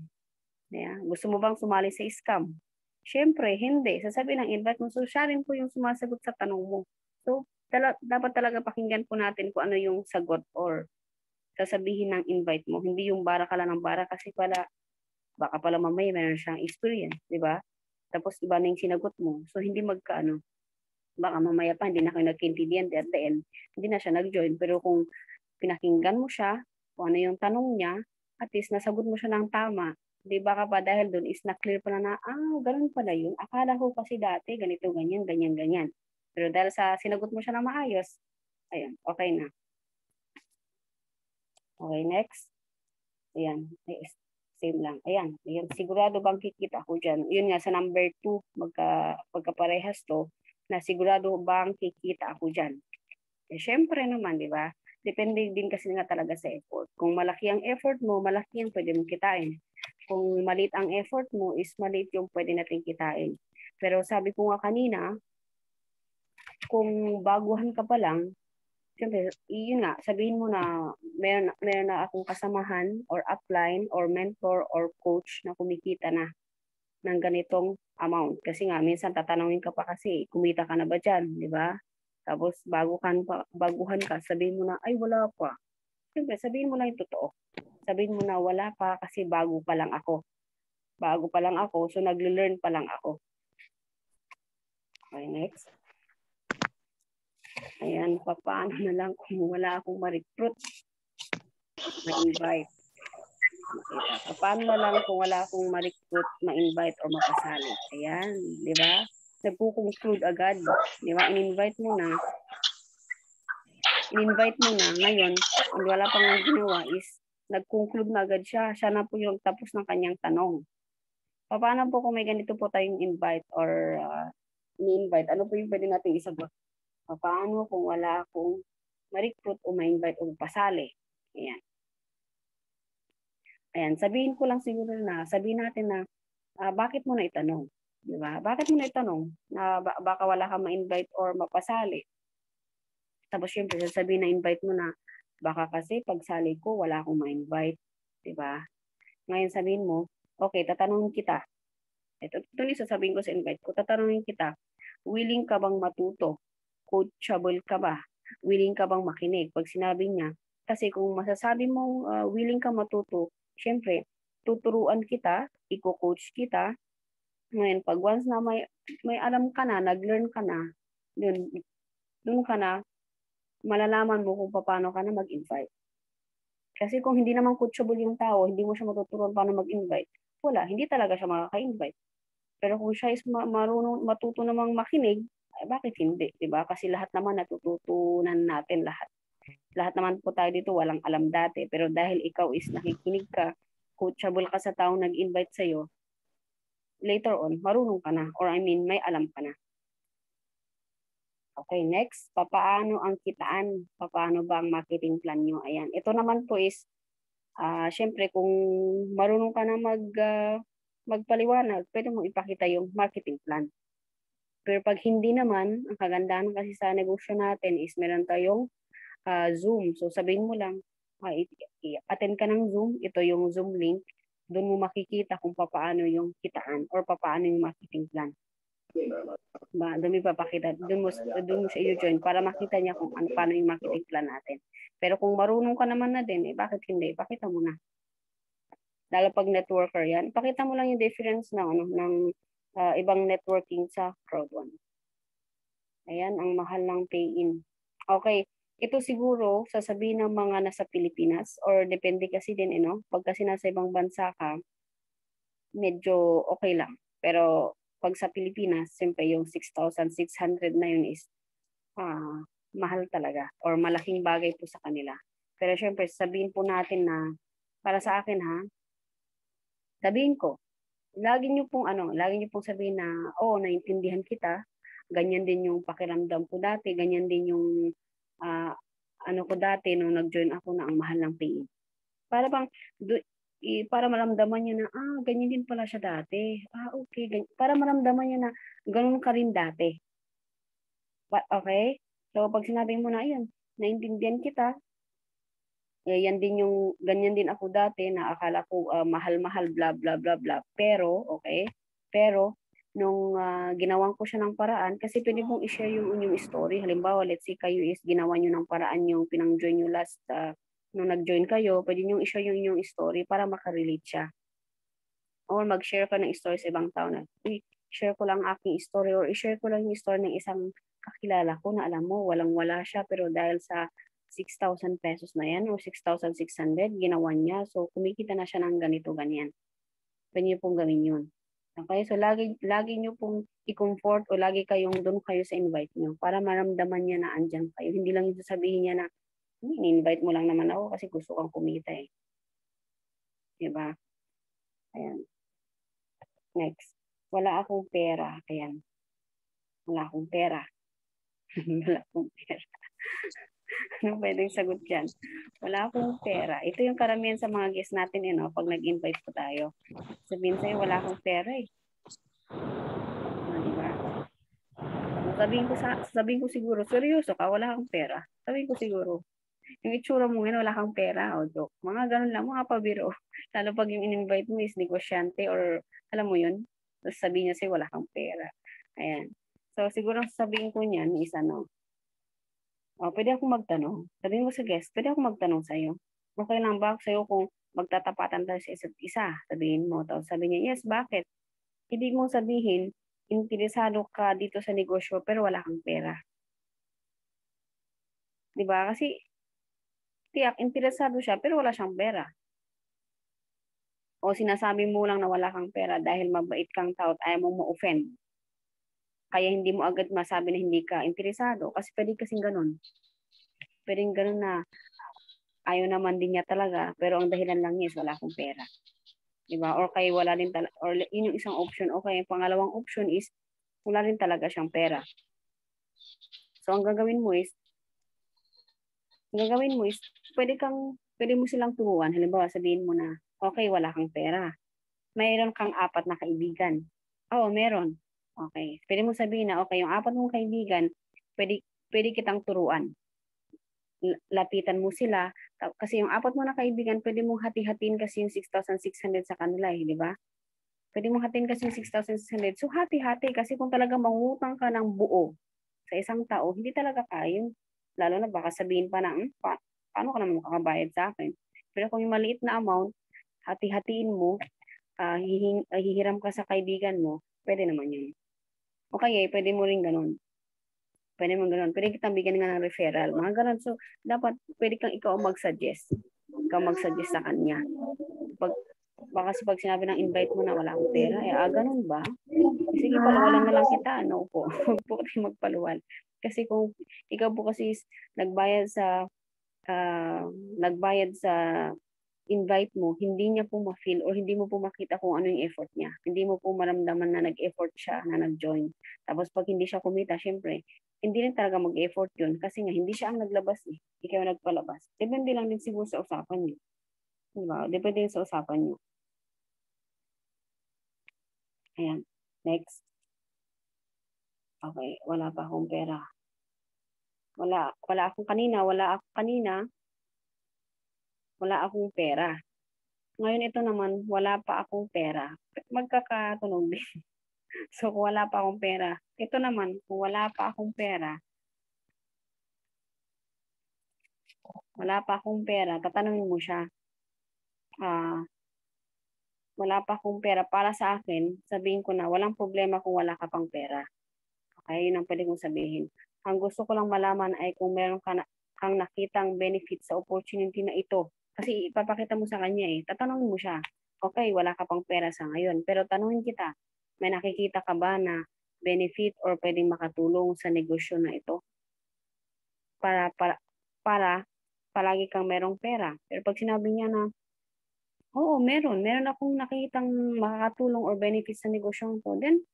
Ayan. Gusto mo bang sumali sa scam? Siyempre, hindi. Sasabi ng invite mo, so siya rin po yung sumasagot sa tanong mo. So, dapat talaga pakinggan po natin kung ano yung sagot or sasabihin ng invite mo. Hindi yung bara ka lang ng bara kasi baka pala mamaya meron siyang experience, di ba? Tapos iba na yung sinagot mo. So, hindi magkaano. Baka mamaya pa, hindi na kayo nagkaintindihan at the end, hindi na siya nag-join. Pero kung pinakinggan mo siya, kung ano yung tanong niya, at least nasagot mo siya ng tama. Di ba ka pa dahil doon is na-clear pala na, ganun pala yun. Akala ko kasi dati, ganito, ganyan, ganyan, ganyan. Pero dahil sa sinagot mo siya na maayos, ayun, okay na. Okay, next. Ayan, same lang. Ayan, sigurado bang kikita ako dyan? Yun nga, sa number 2, pagkaparehas to, na sigurado bang kikita ako dyan? Eh, syempre naman, di ba? Depende din kasi nga talaga sa effort. Kung malaki ang effort mo, malaki ang pwede mong kitain. Kung maliit ang effort mo, is maliit yung pwede natin kitain. Pero sabi ko nga kanina, kung baguhan ka pa lang, siyempre, yun nga, sabihin mo na meron na akong kasamahan or upline or mentor or coach na kumikita na ng ganitong amount. Kasi nga, minsan tatanungin ka pa kasi, kumita ka na ba dyan, di ba? Tapos baguhan ka, sabihin mo na, ay wala pa. Siyempre, sabihin mo lang yung totoo. Sabihin mo na wala pa kasi bago pa lang ako. Bago pa lang ako, so nagle-learn pa lang ako. Okay, next. Ayan, paano na lang kung wala akong ma-recruit, ma-invite. Paano na lang kung wala akong ma-recruit, ma-invite o mapasali. Ayan, di ba? Nagko-conclude agad. Di ba? In-invite mo na, ngayon, ang wala pang ang ginawa is, nag-conclude na agad siya. Siya na po yung tapos ng kanyang tanong. Paano po kung may ganito po tayong invite or ni-invite? Ano po yung pwede natin isagot? Paano kung wala akong ma-recruit o ma-invite o pasali? Ayan. Ayan, sabihin natin na, bakit mo na itanong? Di ba? Bakit mo na itanong na baka wala kang ma-invite or mapasali? Tapos syempre, sabihin na invite mo na, baka kasi pagsali ko, wala akong ma-invite. Di ba? Ngayon sabihin mo, okay, tatanungin kita. Ito yung sasabihin ko sa invite ko, tatanungin kita, willing ka bang matuto? Coachable ka ba? Willing ka bang makinig? Pag sinabi niya, kasi kung masasabi mo willing ka matuto, syempre, tuturuan kita, i-coach kita. Ngayon, pag once na may alam ka na, nag-learn ka na, dun ka na, malalaman mo kung paano ka na mag-invite. Kasi kung hindi naman coachable yung tao, hindi mo siya matuturuan paano mag-invite, wala, hindi talaga siya makaka-invite. Pero kung siya is matuto namang makinig, bakit hindi? Diba? Kasi lahat naman natututunan natin lahat. Lahat naman po tayo dito walang alam dati. Pero dahil ikaw is nakikinig ka, coachable ka sa taong nag-invite sa'yo, later on, marunong ka na. Or I mean, may alam ka na. Okay, next. Papaano ang kitaan? Papaano ba ang marketing plan nyo? Ayan. Ito naman po is, syempre, kung marunong ka na magpaliwanag, pwede mo ipakita yung marketing plan. Pero pag hindi naman, ang kagandahan kasi sa negosyo natin is meron tayong Zoom. So sabihin mo lang, attend ka ng Zoom, ito yung Zoom link, doon mo makikita kung paano yung kitaan or paano yung marketing plan. Ba, doon mo ipapakita, doon mo siya i-join para makita niya kung paano yung marketing plan natin. Pero kung marunong ka naman na din, bakit hindi? Ipakita mo na. Lalo pag networker yan, ipakita mo lang yung difference ng ibang networking sa Crowd1. Ayan, ang mahal ng pay-in. Okay, ito siguro sasabihin ng mga nasa Pilipinas or depende kasi din, pag kasi nasa ibang bansa ka, medyo okay lang. Pero pag sa Pilipinas, siyempre yung 6,600 na yun is mahal talaga or malaking bagay po sa kanila. Pero siyempre, sabihin po natin na para sa akin sabihin ko, lagi niyo pong sabihin na, naintindihan kita, ganyan din yung pakiramdam ko dati, ganyan din yung ko dati nung nag-join ako na ang mahal ng pay-in. Para bang para maramdaman niya na ganyan din pala siya dati. Okay, ganyan. Para maramdaman niya na ganun ka rin dati. Okay? So pag sinabi mo na ayan, naintindihan kita, yan din yung ganyan din ako dati na akala ko mahal-mahal blah blah blah blah. Pero okay? Pero nung ginawan ko siya ng paraan, kasi pwede mong i-share yung inyong story. Halimbawa, let's say kayo is ginawa nyo ng paraan yung pinang-join nyo last, nung nag-join kayo, pwede nyo i-share yung inyong story para makarelate siya. Or mag-share ka ng story sa ibang tao na, share ko lang aking story or i-share ko lang yung story ng isang kakilala ko na alam mo, walang-wala siya, pero dahil sa 6,000 pesos na yan o 6,600, ginawa niya. So, kumikita na siya ng ganito, ganyan. Pwede nyo pong gawin yun. Okay, so lagi nyo pong i-comfort o lagi doon kayo sa invite nyo para maramdaman niya na andyan kayo. Hindi lang yung sabihin niya na, in-invite mo lang naman ako kasi gusto kang kumita eh. Diba? Ayan. Next. Wala akong pera. Ayan. Wala akong pera. Wala akong pera. Ano pwedeng sagot dyan? Wala akong pera. Ito yung karamihan sa mga guests natin, pag nag-invite po tayo. Sabihin sa'yo, wala akong pera eh. Diba? Sabihin ko siguro, seryoso ka, wala akong pera. Sabihin ko siguro, yung itsura mo ngayon, wala kang pera o joke. Mga ganun lang, mga pabiro. Lalo pag yung in-invite mo is negosyante or alam mo yun, tapos sabihin niya sa'yo, wala kang pera. Ayan. So, siguro sabihin ko niyan is pwede akong magtanong. Sabihin ko sa guest, pwede akong magtanong sa'yo. Okay lang ba sa'yo kung magtatapatan tayo sa isa't isa? Sabihin mo. Tapos sabi niya, yes, bakit? Hindi mo sabihin, interesado ka dito sa negosyo pero wala kang pera. Diba? Kasi, tiyak, interesado siya pero wala siyang pera. O sinasabi mo lang na wala kang pera dahil mabait kang tao at ayaw mong ma-offend. Kaya hindi mo agad masabi na hindi ka interesado. Kasi pwede kasing ganun. Pwedeng ganun na ayaw naman din niya talaga, pero ang dahilan lang niya is wala akong pera. Diba? Or kaya wala din talaga, or yun yung isang option. O kaya yung pangalawang option is wala rin talaga siyang pera. So ang gagawin mo is pwede mo silang turuan. Halimbawa, sabihin mo na, okay, wala kang pera. Mayroon kang 4 na kaibigan. Oo, meron. Okay. Pwede mo sabihin na, okay, yung 4 mong kaibigan, pwede kitang turuan. Lapitan mo sila. Kasi yung 4 mo na kaibigan, pwede mong hati-hatiin kasi yung 6,600 sa kanila di ba? Pwede mong hatiin kasi yung 6,600. So, hati-hati kasi kung talaga mangutang ka ng buo sa isang tao, hindi talaga kaya. Lalo na baka sabihin pa na, paano ka naman makakabayad sa akin? Pero kung yung maliit na amount, hati-hatiin mo, hihiram ka sa kaibigan mo, pwede naman yun. Okay, pwede mo rin ganun. Pwede mo ganun. Pwede kitang bigyan nga ng referral. Mga ganun. So, dapat pwede kang ikaw mag-suggest. Ikaw mag-suggest sa kanya. Baka pag sinabi ng invite mo na wala akong pera, ganun ba? Sige, paluwalan na lang kita. No po. Huwag po kayo magpaluwal. Kasi kung ikaw po kasi nagbayad sa invite mo, hindi niya po ma-feel or hindi mo po makita kung ano yung effort niya. Hindi mo po maramdaman na nag-effort siya, na nag-join. Tapos pag hindi siya kumita, syempre, hindi rin talaga mag-effort yun kasi nga hindi siya ang naglabas eh. Ikaw nagpalabas. Depende lang din siguro sa usapan niyo. Diba? Depende din sa usapan niyo. Ayan. Next. Okay. Wala pa akong pera. Wala akong kanina. Wala akong pera. Ngayon ito naman, wala pa akong pera. Magkakatunog din. So, kung wala pa akong pera. Ito naman, kung wala pa akong pera, tatanungin mo siya. Wala pa akong pera. Para sa akin, sabihin ko na, walang problema kung wala ka pang pera. Okay, yun ang pwede kong sabihin. Ang gusto ko lang malaman ay kung meron kang nakitang benefit sa opportunity na ito. Kasi ipapakita mo sa kanya eh. Tatanungin mo siya. Okay, wala ka pang pera sa ngayon. Pero tanungin kita, may nakikita ka ba na benefit or pwedeng makatulong sa negosyo na ito? Para palagi kang merong pera. Pero pag sinabi niya na, oo, meron akong nakitang makakatulong or benefit sa negosyo ko, then,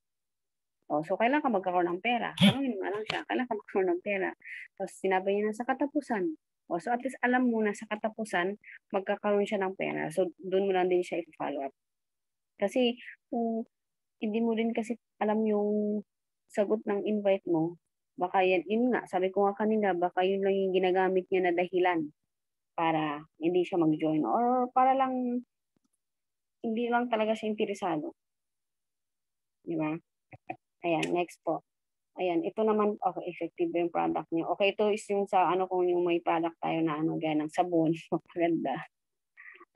so kailan ka magkakaroon ng pera? Tanungin mo lang siya, kailan ka magkakaroon ng pera? Tapos sinabi niya na sa katapusan. So at least alam mo na sa katapusan, magkakaroon siya ng pera. So doon mo lang din siya i-follow up. Kasi kung hindi mo din kasi alam yung sagot ng invite mo, baka yun nga, sabi ko nga kanina, baka yun lang yung ginagamit niya na dahilan para hindi siya mag-join or para lang hindi lang talaga siya interesado. Di ba? Ayan, next po. Ayan, ito naman, okay, effective yung product niyo. Okay, ito is yung sa kung yung may product tayo na gaya ng sabon, maganda.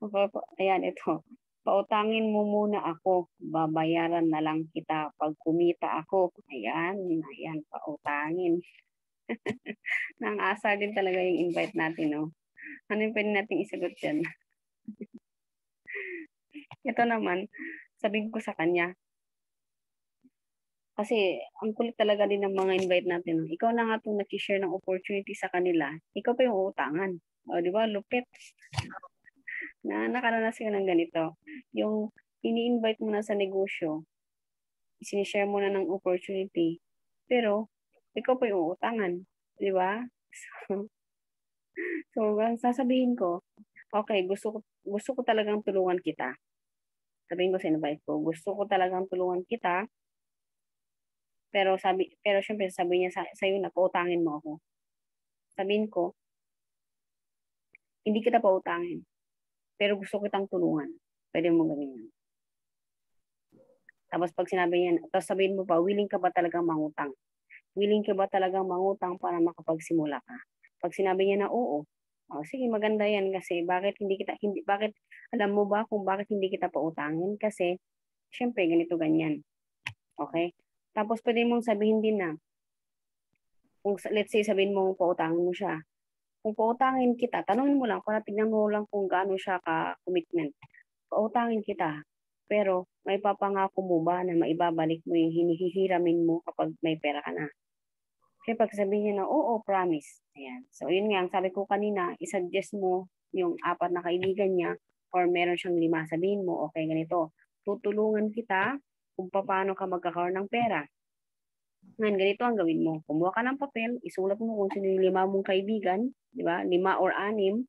Okay po, ayan, ito. Pautangin mo muna ako, babayaran na lang kita pag kumita ako. Ayan, pautangin. Nang asa din talaga yung invite natin, no? Ano yung pwede natin isagot dyan? Ito naman, sabihin ko sa kanya, kasi ang kulit talaga din ng mga invite natin. Ikaw na nga itong nag-share ng opportunity sa kanila. Ikaw pa yung uutangan. O, di ba? Lupit. Nakaranas ka ng ganito. Yung ini-invite mo na sa negosyo, sinishare mo na ng opportunity, pero ikaw pa yung uutangan. Di ba? So, sasabihin ko, okay, gusto ko talagang tulungan kita. Sabihin ko sa invite ko, gusto ko talagang tulungan kita, pero syempre sabi niya sa iyo na pautangin mo ako. Sabihin ko, hindi kita pautangin, pero gusto kitang tulungan. Pwede mo gawin yan. Tapos pag sinabi niya, tapos sabihin mo pa, willing ka ba talagang mangutang? Willing ka ba talagang mangutang para makapagsimula ka? Pag sinabi niya na oo, sige, maganda yan kasi bakit alam mo ba kung bakit hindi kita pautangin? Kasi, syempre, ganito, ganyan. Okay? Tapos pwede mong sabihin din na, kung let's say sabihin mo pautangin mo siya. Kung pautangin kita, tanungin mo lang para tignan mo lang kung gaano siya ka-commitment. Pautangin kita, pero may papangako mo ba na maibabalik mo yung hinihiramin mo kapag may pera ka na? Kaya pag sabihin niya na, oo, promise. Ayan. So, yun nga, ang sabi ko kanina, isuggest mo yung 4 na kaibigan niya or meron siyang 5. Sabihin mo, okay, ganito. Tutulungan kita kung paano ka magkakaroon ng pera. Ngayon, ganito ang gawin mo. Kumuha ka ng papel, isulat mo kung sino yung 5 mong kaibigan, di ba? 5 or 6.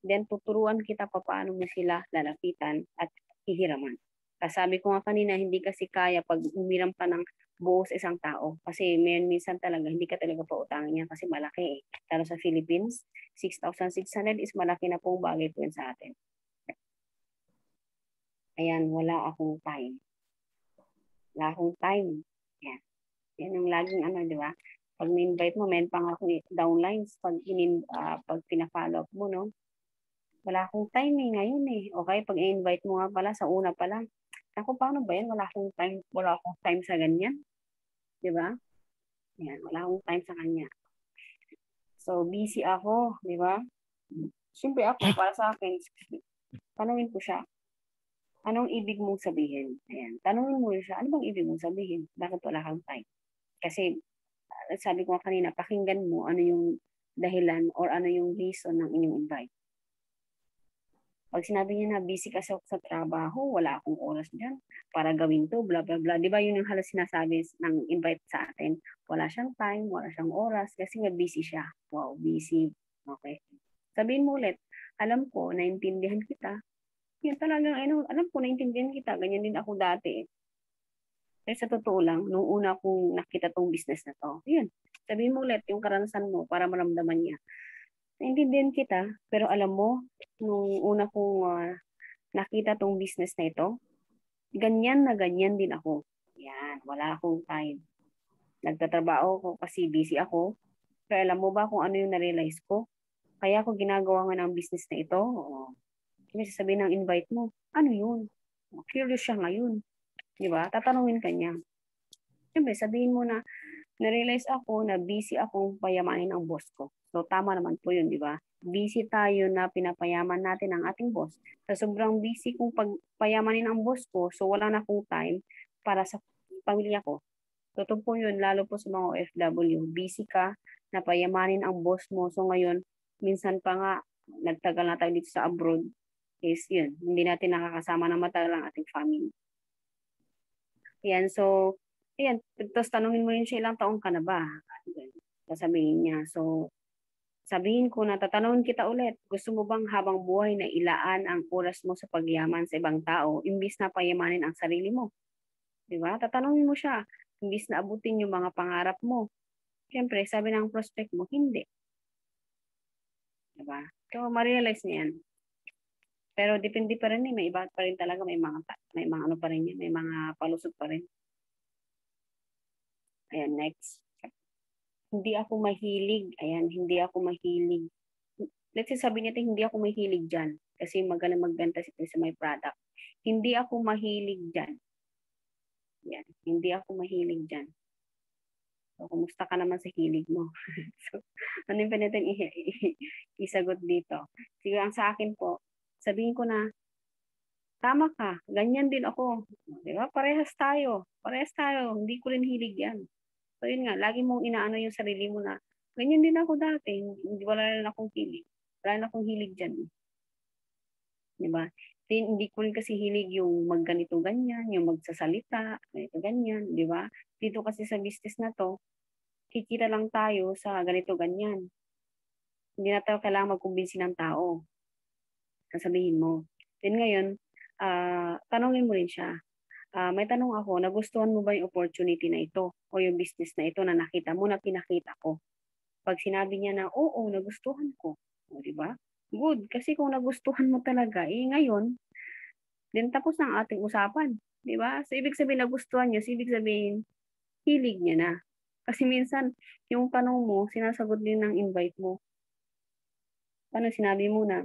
Then, tuturuan kita paano mo sila lalapitan at hihiraman. Sabi ko nga kanina, hindi kasi kaya pag umiram ka ng buo sa isang tao. Kasi minsan talaga, hindi ka talaga pautangin niya kasi malaki eh. Lalo sa Philippines, 6,600 is malaki na pong bagay po yun sa atin. Ayan, wala akong time. Wala akong time. Ayan. Yan ang laging di ba? Pag ni-invite mo, meron pang ako downlines pag pina-follow up mo, no? Wala akong time ngayon eh. Okay, pag i-invite mo nga pala sa una pa lang. Ako, paano ba yan? Wala akong time sa ganyan. Diba? Yan, wala akong time sa kanya. So, busy ako, diba? Siyempre ako, para sa akin, tanungin ko siya, anong ibig mong sabihin? Ayan, tanungin mo siya, ano bang ibig mong sabihin? Bakit wala kang time? Kasi, sabi ko kanina, pakinggan mo ano yung dahilan or ano yung reason ng inyong invite. Pag sinabi niya na busy kasi ako sa trabaho, wala akong oras dyan para gawin to, bla bla bla. Di ba yun yung halos sinasabi ng invite sa atin? Wala siyang time, wala siyang oras kasi nga busy siya. Wow, busy. Okay. Sabihin mo ulit, alam ko, naintindihan kita. Yun talagang, alam ko, naintindihan kita. Ganyan din ako dati. Pero sa totoo lang, nung una kong nakita tong business na to, yun, sabihin mo ulit yung karanasan mo para maramdaman niya. Naintindihan kita, pero alam mo, nung una kong nakita tong business na ito, ganyan na ganyan din ako. Yan, wala akong time. Nagtatrabaho ko kasi busy ako. Pero alam mo ba kung ano yung na-realize ko? Kaya ako ginagawa nga ng business na ito. Kasi sasabihin ng invite mo, ano yun? Curious siya ngayon. Di ba? Tatanungin ka niya. Siyempre, sabihin mo na, na-realize ako na busy akong payamanin ang boss ko. So, tama naman po yun, di ba? Busy tayo na pinapayaman natin ang ating boss. Sa sobrang busy kong pagpayamanin ang boss ko, so wala na akong time para sa pamilya ko. Totoo po yun, lalo po sa mga OFW. Busy ka na payamanin ang boss mo. So, ngayon, minsan pa nga, nagtagal na tayo dito sa abroad, is yun, hindi natin nakakasama na matagal ang ating family. Yan, so, ayan, tapos tanungin mo rin siya, ilang taong ka na ba? Sasabihin niya. So, sabihin ko na, tatanungin kita ulit, gusto mo bang habang buhay na ilaan ang oras mo sa pagyaman sa ibang tao, imbis na payamanin ang sarili mo? Diba? Tatanungin mo siya, imbis na abutin yung mga pangarap mo. Siyempre, sabi ng prospect mo, hindi. Diba? So, ma-realize niya yan. Pero depende pa rin may iba pa rin talaga, may mga ano pa rin yan, may mga palusot pa rin. Ayan, next. Hindi ako mahilig. Ayan, hindi ako mahilig. Let's say sabihin natin, hindi ako mahilig dyan. Kasi magaling magbenta sa my product. Hindi ako mahilig dyan. Ayan, hindi ako mahilig dyan. So, kumusta ka naman sa hilig mo? So, ano yung natin isagot dito? Siguro ang sa akin po, sabihin ko na, tama ka, ganyan din ako. Di ba? Parehas tayo. Hindi ko rin hilig yan. So yun nga, lagi mong inaano yung sarili mo na, ganyan din ako dati, wala rin akong hilig. Wala rin akong hilig dyan. Diba? Hindi ko rin kasi hilig yung magganito ganyan, yung magsasalita, ganito ganyan, di ba? Dito kasi sa business na to, kikita lang tayo sa ganito ganyan. Hindi na tayo kailangan magkumbinsi ng tao. Sasabihin mo. Then ngayon, tanongin mo rin siya. May tanong ako, nagustuhan mo ba yung opportunity na ito o yung business na ito na nakita mo, na pinakita ko? Pag sinabi niya na, oo, nagustuhan ko. O, di ba? Good. Kasi kung nagustuhan mo talaga, ngayon, then tapos na ang ating usapan. Di ba? So, ibig sabihin, nagustuhan niya. So, ibig sabihin, hilig niya na. Kasi minsan, yung tanong mo, sinasagot din ng invite mo. Paano sinabi mo na,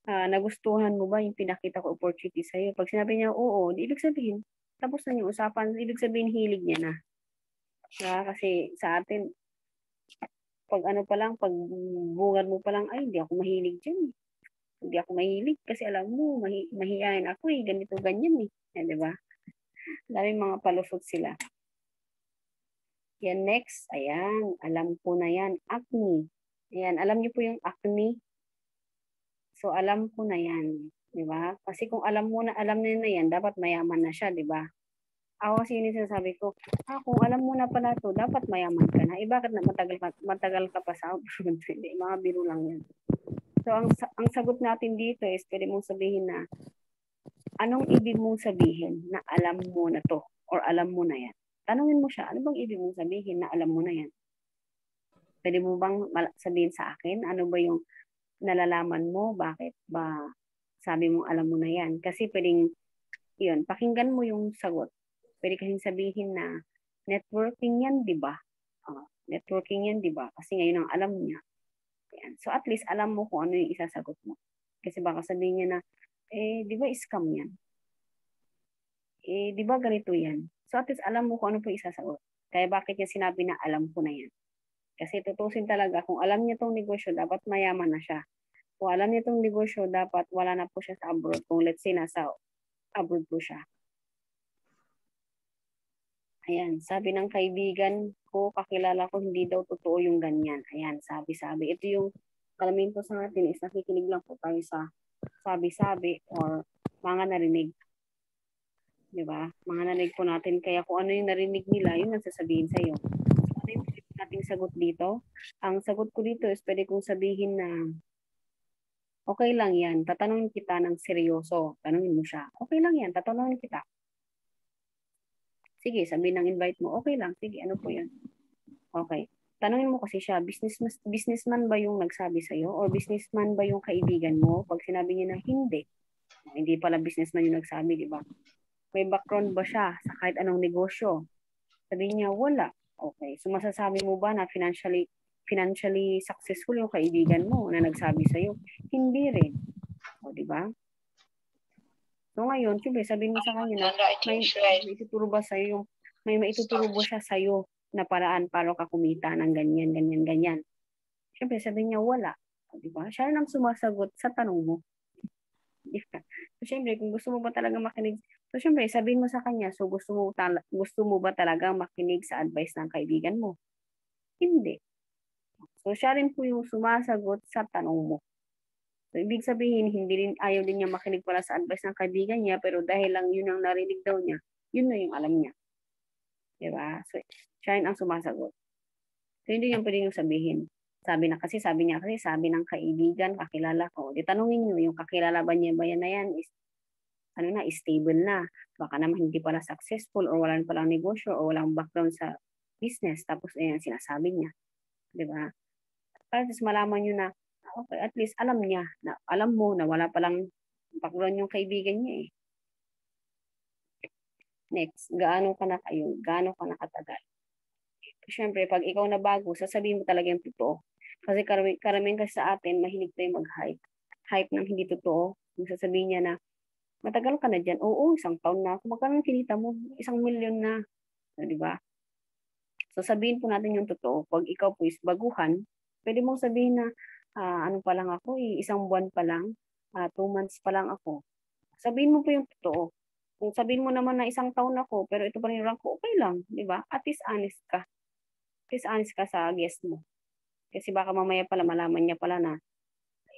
nagustuhan mo ba yung pinakita ko opportunity sa'yo? Pag sinabi niya, oo, ibig sabihin, tapos na yung usapan, ibig sabihin, hilig niya na. Kasi sa atin, pag ano pa lang, pag bungad mo pa lang, ay, hindi ako mahilig dyan. Hindi ako mahilig kasi alam mo, mahihayin ako ganito, ganyan di ba? Daming mga palusot sila. Yan, next, ayan, alam ko na yan, acne. Ayan, alam niyo po yung acne? So, alam ko na yan, di ba? Kasi kung alam na yan, dapat mayaman na siya, di ba? Ako kasi yun yung sinasabi ko, kung alam mo na pala to, dapat mayaman ka na. Bakit na matagal ka pa sa abroad? Hindi, mga biro lang yan. So, ang sagot natin dito is, pwede mong sabihin na, anong ibig mong sabihin na alam mo na to? Or alam mo na yan? Tanungin mo siya, ano bang ibig mong sabihin na alam mo na yan? Pwede mo bang sabihin sa akin, ano ba yung nalalaman mo, bakit ba sabi mo alam mo na yan? Kasi pwedeng, yun, pakinggan mo yung sagot. Pwede kasing sabihin na, networking yan, di ba? Networking yan, di ba? Kasi ngayon ang alam niya. Yan. So at least alam mo kung ano yung isasagot mo. Kasi baka sabihin niya na, di ba scam yan? Di ba ganito yan? So at least alam mo kung ano po isasagot. Kaya bakit niya sinabi na alam ko na yan? Kasi tutusin talaga, kung alam niya tong negosyo, dapat mayaman na siya. Kung alam niya tong negosyo, dapat wala na po siya sa abroad. Kung let's say nasa abroad po siya. Ayan, sabi ng kaibigan ko, kakilala ko, hindi daw totoo yung ganyan. Ayan, sabi. Ito yung kalamin po sa atin is nakikinig lang po tayo sa sabi-sabi or mga narinig. Di ba? Mga narinig po natin. Kaya kung ano yung narinig nila, yun ang sasabihin sa'yo. So, ano yung nating sagot dito? Ang sagot ko dito is pwede kong sabihin na okay lang yan. Tatanungin kita ng seryoso. Tanungin mo siya. Okay lang yan. Tatanungin kita. Sige, sabihin ng invite mo. Okay lang. Sige, ano po yan? Okay. Tanungin mo kasi siya, businessman ba yung nagsabi sa'yo? O businessman ba yung kaibigan mo? Pag sinabi niya na hindi pala businessman yung nagsabi, di ba? May background ba siya sa kahit anong negosyo? Sabihin niya, wala. Okay. So masasabi mo ba na financially successful yung kaibigan mo na nagsabi sa'yo? Hindi rin. O, di ba? So ngayon, siyempre, sabihin mo sa kanya na may ituturo ba sa'yo yung, may maituturo ba siya sa'yo na paraan para ka kumita ng ganyan, ganyan, ganyan. Siyempre, sabihin niya, wala. O, di ba? Siya nang sumasagot sa tanong mo. So, siyempre, kung gusto mo ba talaga makinig, so, siyempre, sabihin mo sa kanya, so, gusto mo ba talaga makinig sa advice ng kaibigan mo? Hindi. So, siya rin po yung sumasagot sa tanong mo. So, ibig sabihin, ayaw din niya makinig pala sa advice ng kaibigan niya, pero dahil lang yun ang narinig daw niya, yun na yung alam niya. Diba? So, siya rin ang sumasagot. So, hindi niya pwede yung sabihin. Sabi ng kaibigan, kakilala ko. Di tanungin niyo, yung kakilala ba niya ba yan na yan is, stable na. Baka naman hindi pala successful or walang palang negosyo o walang background sa business. Tapos, ayan, sinasabi niya. Diba? Para malaman niyo na, okay, at least alam niya, na alam mo na wala palang background yung kaibigan niya eh. Next, gaano ka na katagal? Siyempre, pag ikaw na bago, sasabihin mo talaga yung totoo. Kasi karamihan kasi sa atin, mahilig tayo mag-hype. Hype ng hindi totoo. Kung sasabihin niya na, matagal ka na dyan. Oo, 1 taon na ako. Magkano kinita mo? 1 milyon na. So, di ba? So, sabihin po natin yung totoo. Pag ikaw po is baguhan, pwede mong sabihin na, ano pa lang ako, 1 buwan pa lang, 2 months pa lang ako. Sabihin mo po yung totoo. Kung sabihin mo naman na 1 taon ako, pero ito pa rin yung rank ko, okay lang, di ba? At least honest ka. At least honest ka sa guest mo. Kasi baka mamaya pala, malaman niya pala na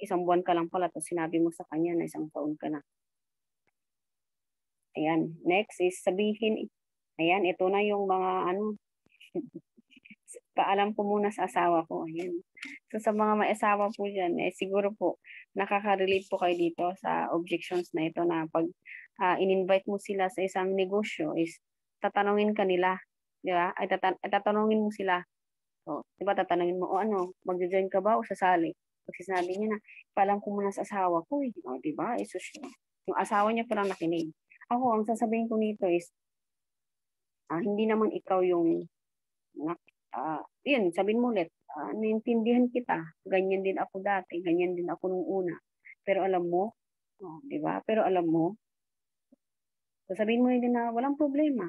1 buwan ka lang pala, tapos sinabi mo sa kanya na 1 taon ka na. Ayan. Next is sabihin, ayan, ito na yung mga paalam ko muna sa asawa ko. Ayan. So sa mga may asawa po dyan, siguro po nakaka-relate po kayo dito sa objections na ito na pag in-invite mo sila sa isang negosyo is tatanungin ka nila. Di ba? Ay tatanungin mo sila. So, di ba tatanungin mo, mag-join ka ba o sasali? Pag sinabi niya na, paalam ko muna sa asawa ko. O, di ba? Yung asawa niya parang nakinig. Ako, ang sasabihin ko nito is, hindi naman ikaw yung yun, sabihin mo ulit, naintindihan kita, ganyan din ako dati, ganyan din ako nung una. Pero alam mo, di ba? Pero alam mo, sabihin mo din na walang problema.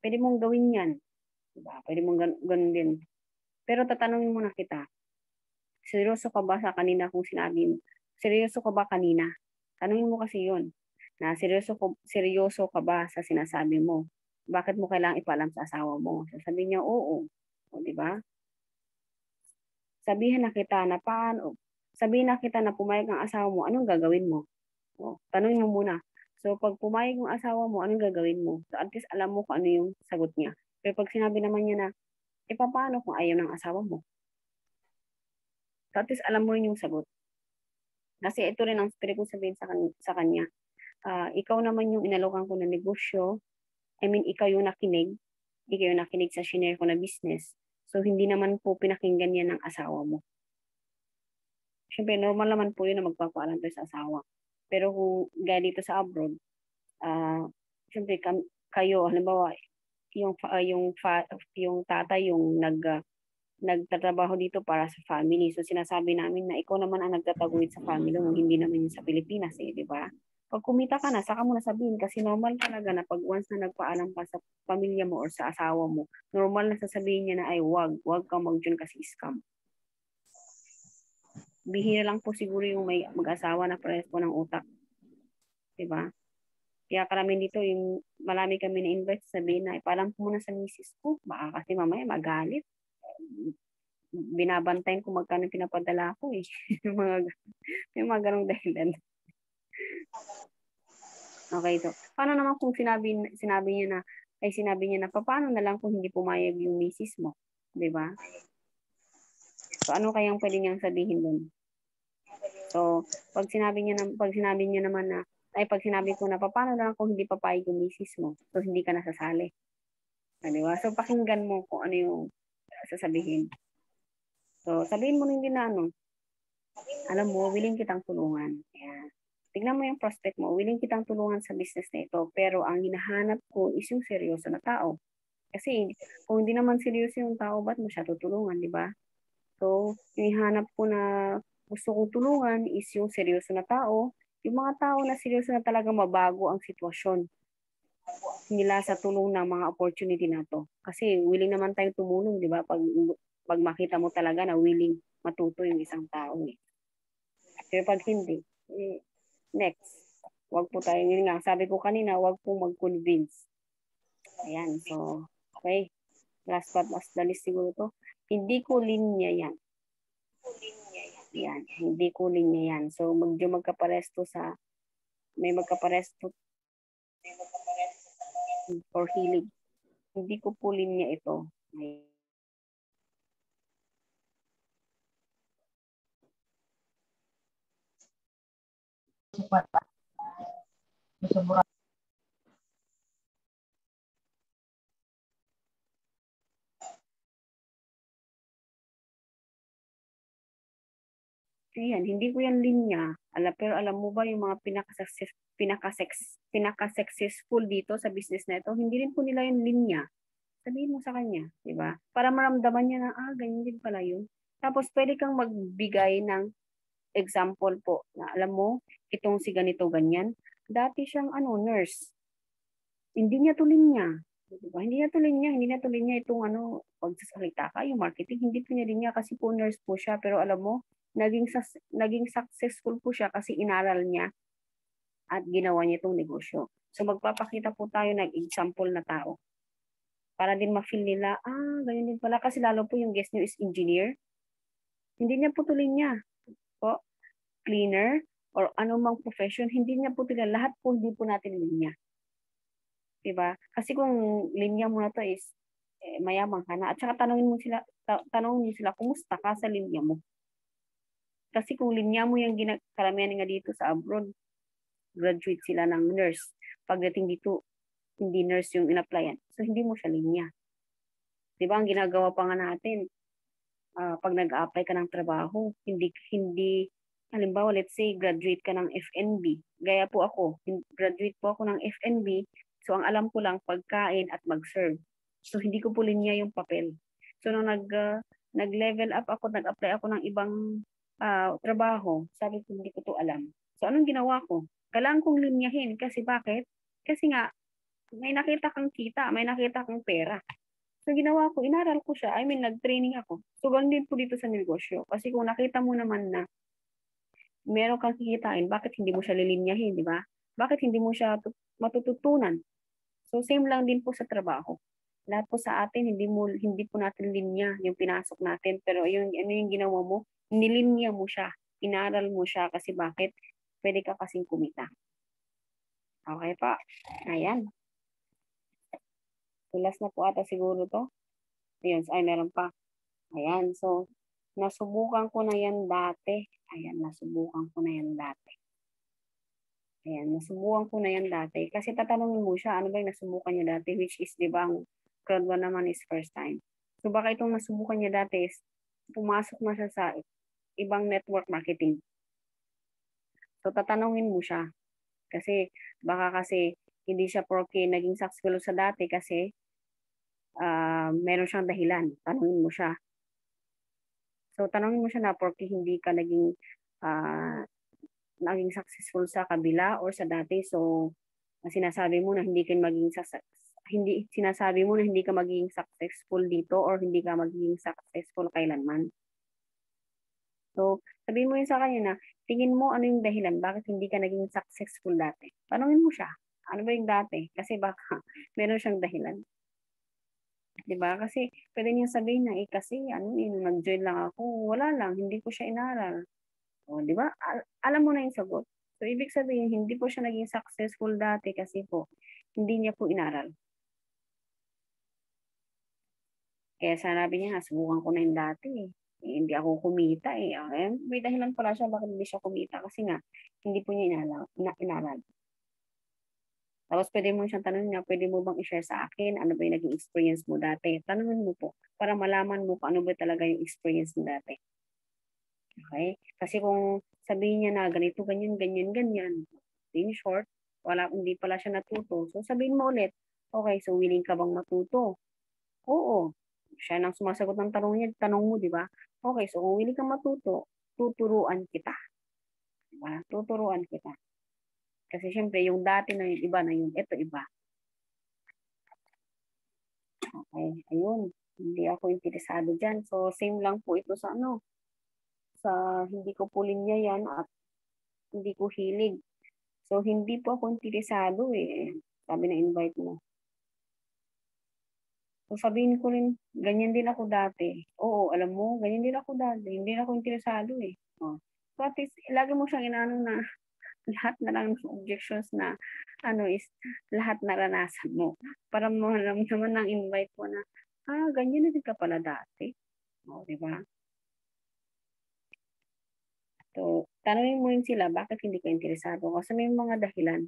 Pwede mong gawin yan. Di ba? Pwede mong ganun din. Pero tatanungin mo na kita, seryoso ka ba sa kanina kung sinabi mo? Seryoso ka ba kanina? Tanungin mo kasi yun, na seryoso ka ba sa sinasabi mo? Bakit mo kailangang ipaalam sa asawa mo? Sasabihin niya, oo. O, di ba? Sabihin na kita na pumayag ang asawa mo, anong gagawin mo? O, tanungin mo muna. So, pag pumayag ang asawa mo, anong gagawin mo? So, at least alam mo kung ano yung sagot niya. Pero pag sinabi naman niya na, paano kung ayaw ng asawa mo? So, at least alam mo rin yung sagot. Kasi ito rin ang pwede kong sabihin sa kanya. Ikaw naman yung inalokan ko na negosyo. Ikaw yung nakinig. Ikaw yung nakinig sa shinare ko na business. So, hindi naman po pinakinggan yan ng asawa mo. Siyempre, normal naman po yun na magpapaalam tayo sa asawa. Pero kung gaya dito sa abroad, siyempre, kayo, halimbawa, yung tatay yung nagtatrabaho dito para sa family. So, sinasabi namin na ikaw naman ang nagtataguyod sa family mo, hindi naman yung sa Pilipinas, di ba? Pag kumita ka na, saka mo na sabihin kasi normal talaga na pag once na nagpaalam ka sa pamilya mo or sa asawa mo, normal na sasabihin niya na ay wag kang mag-join kasi scam. Bihira lang po siguro yung may mag-asawa na parehas po ng utak. Diba? Kaya karamihan dito, yung marami kami na-invite, sabihin na ipaalam ko muna sa misis ko, baka kasi mamaya magalit. Binabantayan kung magkano pinapadala ko eh. yung mga ganong dahilan. Okay, so paano naman kung sinabi niya na paano na lang kung hindi pumayag yung misis mo, 'di ba? So ano kayang pwede niyang sabihin doon? So pag sinabi niya naman na pag sinabi ko na paano na lang kung hindi papayag yung misis mo, so hindi ka nasasali. Di ba? So pakinggan mo kung ano yung sasabihin. So sabihin mo hindi na alam mo, willing kitang tulungan. Ayan. Tignan mo yung prospect mo, willing kitang tulungan sa business na ito, pero ang hinahanap ko is yung seryoso na tao. Kasi kung hindi naman seryoso yung tao, ba't mo siya tutulungan, di ba? So, yung hinahanap ko na gusto kong tulungan is yung seryoso na tao, yung mga tao na seryoso na talaga mabago ang sitwasyon nila sa tulong ng mga opportunity na to. Kasi willing naman tayong tumulong, di ba? Pag makita mo talaga na willing matuto yung isang tao. Pero pag hindi, next. Wag po tayo, yun nga, sabi ko kanina, wag po mag-convince. Ayan, so, okay. Last but not the least siguro to. Hindi ko linya yan. Yan, hindi ko linya yan. So, magkaparesto for healing. Hindi ko po linya ito. Yan, hindi ko yan linya. Pero alam mo ba yung mga pinaka-successful dito sa business na ito, hindi rin po nila yung linya. Sabihin mo sa kanya, di ba? Para maramdaman niya na, ganyan din pala yun. Tapos pwede kang magbigay ng example po na alam mo, itong si ganito ganyan, dati siyang nurse. Hindi niya to linya. Diba? Hindi niya to linya itong pagsasalita ka, yung marketing, hindi po niya linya kasi po nurse po siya. Pero alam mo, naging successful po siya kasi inaral niya at ginawa niya itong negosyo. So magpapakita po tayo ng example na tao. Para din ma-feel nila, ganyan din pala. Kasi lalo po yung guest niyo is engineer. Hindi niya po tuloy niya. Po, cleaner, or anumang profession, hindi niya po tuloy. Lahat po hindi po natin linya. Diba? Kasi kung linya mo na to is, mayamang ka na. At saka tanongin mo sila, kumusta ka sa linya mo? Kasi kung linya mo yung karamihan nga dito sa abroad, graduate sila ng nurse. Pagdating dito, hindi nurse yung in-applyan. So, hindi mo siya linya. Diba, ang ginagawa pa nga natin, pag nag-apply ka ng trabaho, hindi, halimbawa, let's say, graduate ka ng FNB. Gaya po ako, graduate po ako ng FNB. So, ang alam ko lang, pagkain at mag-serve. So, hindi ko po linya yung papel. So, nung nag-level up ako, nag-apply ako ng ibang trabaho, sabi ko, hindi ko to alam. So, anong ginawa ko? Kailangan kong linyahin. Kasi bakit? Kasi nga, may nakita kang kita, may nakita kang pera. So, ginawa ko, inaral ko siya. Nag-training ako. So, ganun din po dito sa negosyo. Kasi kung nakita mo naman na meron kang kikitain, bakit hindi mo siya lilinyahin, di ba? Bakit hindi mo siya matututunan? So, same lang din po sa trabaho. Lahat po sa atin, hindi po natin linya yung pinasok natin. Pero yung ginawa mo, nilinya mo siya. Inaral mo siya kasi bakit? Pwede ka kasing kumita. Okay pa. Ayan. Last na po ata siguro to. Ayun, meron pa. Ayan, so, nasubukan ko na yan dati. Ayan, nasubukan ko na yan dati. Kasi tatanungin mo siya, ano ba yung nasubukan niya dati? Which is, di ba, ang crowd 1 naman is first time. So, baka itong nasubukan niya dati is, pumasok na siya sa ibang network marketing. So, tatanungin mo siya. Kasi, baka hindi siya porke naging successful sa dati kasi meron siyang dahilan. Tanungin mo siya. So, tanungin mo siya na porke hindi ka naging successful sa kabila or sa dati. So, sinasabi mo na hindi ka maging successful dito or hindi ka magiging successful kailanman. So, sabihin mo yun sa kanya na, tingin mo ano yung dahilan, bakit hindi ka naging successful dati? Tanungin mo siya, ano ba yung dati? Kasi baka meron siyang dahilan. Diba? Kasi pwede niya sabihin na, kasi nag-join lang ako, wala lang, hindi ko siya inaral. O, diba? Alam mo na yung sagot. So, ibig sabihin, hindi po siya naging successful dati kasi po, hindi niya po inaral. Kaya sanabi niya, subukan ko na yung dati eh. Hindi ako kumita eh. May dahilan pala siya bakit hindi siya kumita kasi nga, hindi po niya inaral. Tapos pwede mo siyang tanongin niya, pwede mo bang i-share sa akin ano ba yung naging experience mo dati? Tanungin mo po para malaman mo kung ano ba talaga yung experience mo dati. Okay? Kasi kung sabihin niya na ganito, ganyan, in short, hindi pala siya natuto. So sabihin mo ulit, okay, so willing ka bang matuto? Oo. Siya nang sumasagot ng tanong mo, di ba? Okay, so kung willing ka matuto, tuturuan kita. Di ba? Tuturuan kita. Kasi syempre, yung dati na yung iba na yun, ito iba. Okay, ayun. Hindi ako interesado dyan. So, same lang po ito sa hindi ko po linya yan at hindi ko hilig. So, hindi po ako interesado eh. Sabi na invite mo. So, sabihin ko rin, ganyan din ako dati. Oo, alam mo, ganyan din ako dati. Hindi na ako interesado eh. Oh. So, at least, lagi mo siyang inanong na lahat na lang ng objections na is lahat naranasan mo. Para mo naman ng invite mo na, ganyan na din ka pala dati. O, di ba? So, tanongin mo yun sila, bakit hindi ka interesado? Kasi may mga dahilan.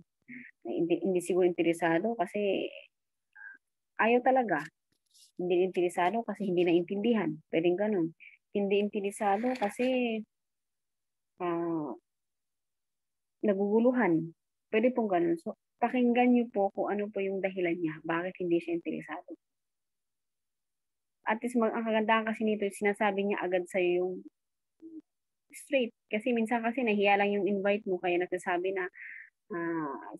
Hindi siguro interesado kasi ayaw talaga. Hindi interesado kasi hindi naintindihan. Pwedeng ganun. Hindi interesado kasi naguguluhan. Pwede pong ganun. So, pakinggan niyo po kung ano po yung dahilan niya. Bakit hindi siya interesado. At least, ang kagandahan kasi nito, sinasabi niya agad sa'yo yung straight. Kasi minsan kasi nahiya lang yung invite mo, kaya nagsasabi na,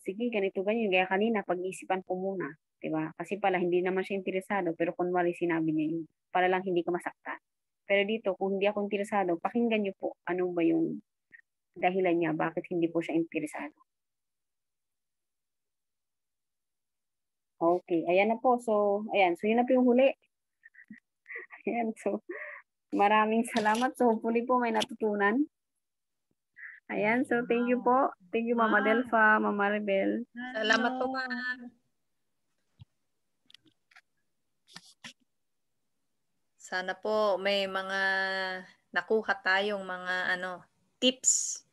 sige, ganito, ganyan. Kaya kanina, pag-iisipan ko muna. Diba? Kasi pala, hindi naman siya interesado, pero kunwari sinabi niya yun. Para lang hindi ka masaktan. Pero dito, kung hindi ako interesado, pakinggan niyo po ano ba yung dahilan niya, bakit hindi po siya interesado. Okay, ayan na po. So, ayan. So, yun na po yung huli. Ayan, so, maraming salamat. So, hopefully po may natutunan. Ayan, so, thank you po. Thank you, Mama Delfa, Mama Rebel. Salamat po, ma'am. Sana po may mga nakuha tayong mga tips.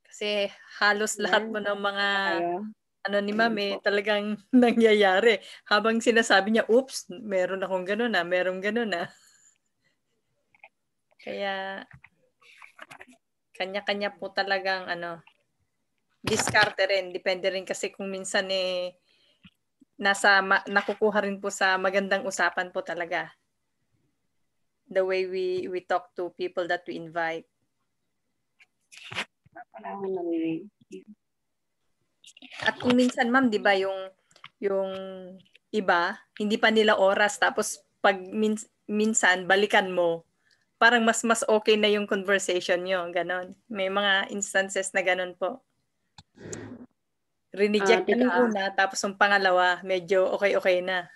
Kasi halos lahat mo ng mga ni ma'am talagang nangyayari. Habang sinasabi niya, oops, meron akong gano'n na, meron gano'n na. Kaya kanya-kanya po talagang diskarte rin. Depende rin kasi kung minsan nakukuha rin po sa magandang usapan po talaga. The way we talk to people that we invite. At kung minsan, ma'am, di ba yung iba, hindi pa nila oras, tapos pag minsan, balikan mo, parang mas okay na yung conversation nyo, ganon. May mga instances na ganon po. Rineject ka ng una, tapos yung pangalawa, medyo okay na.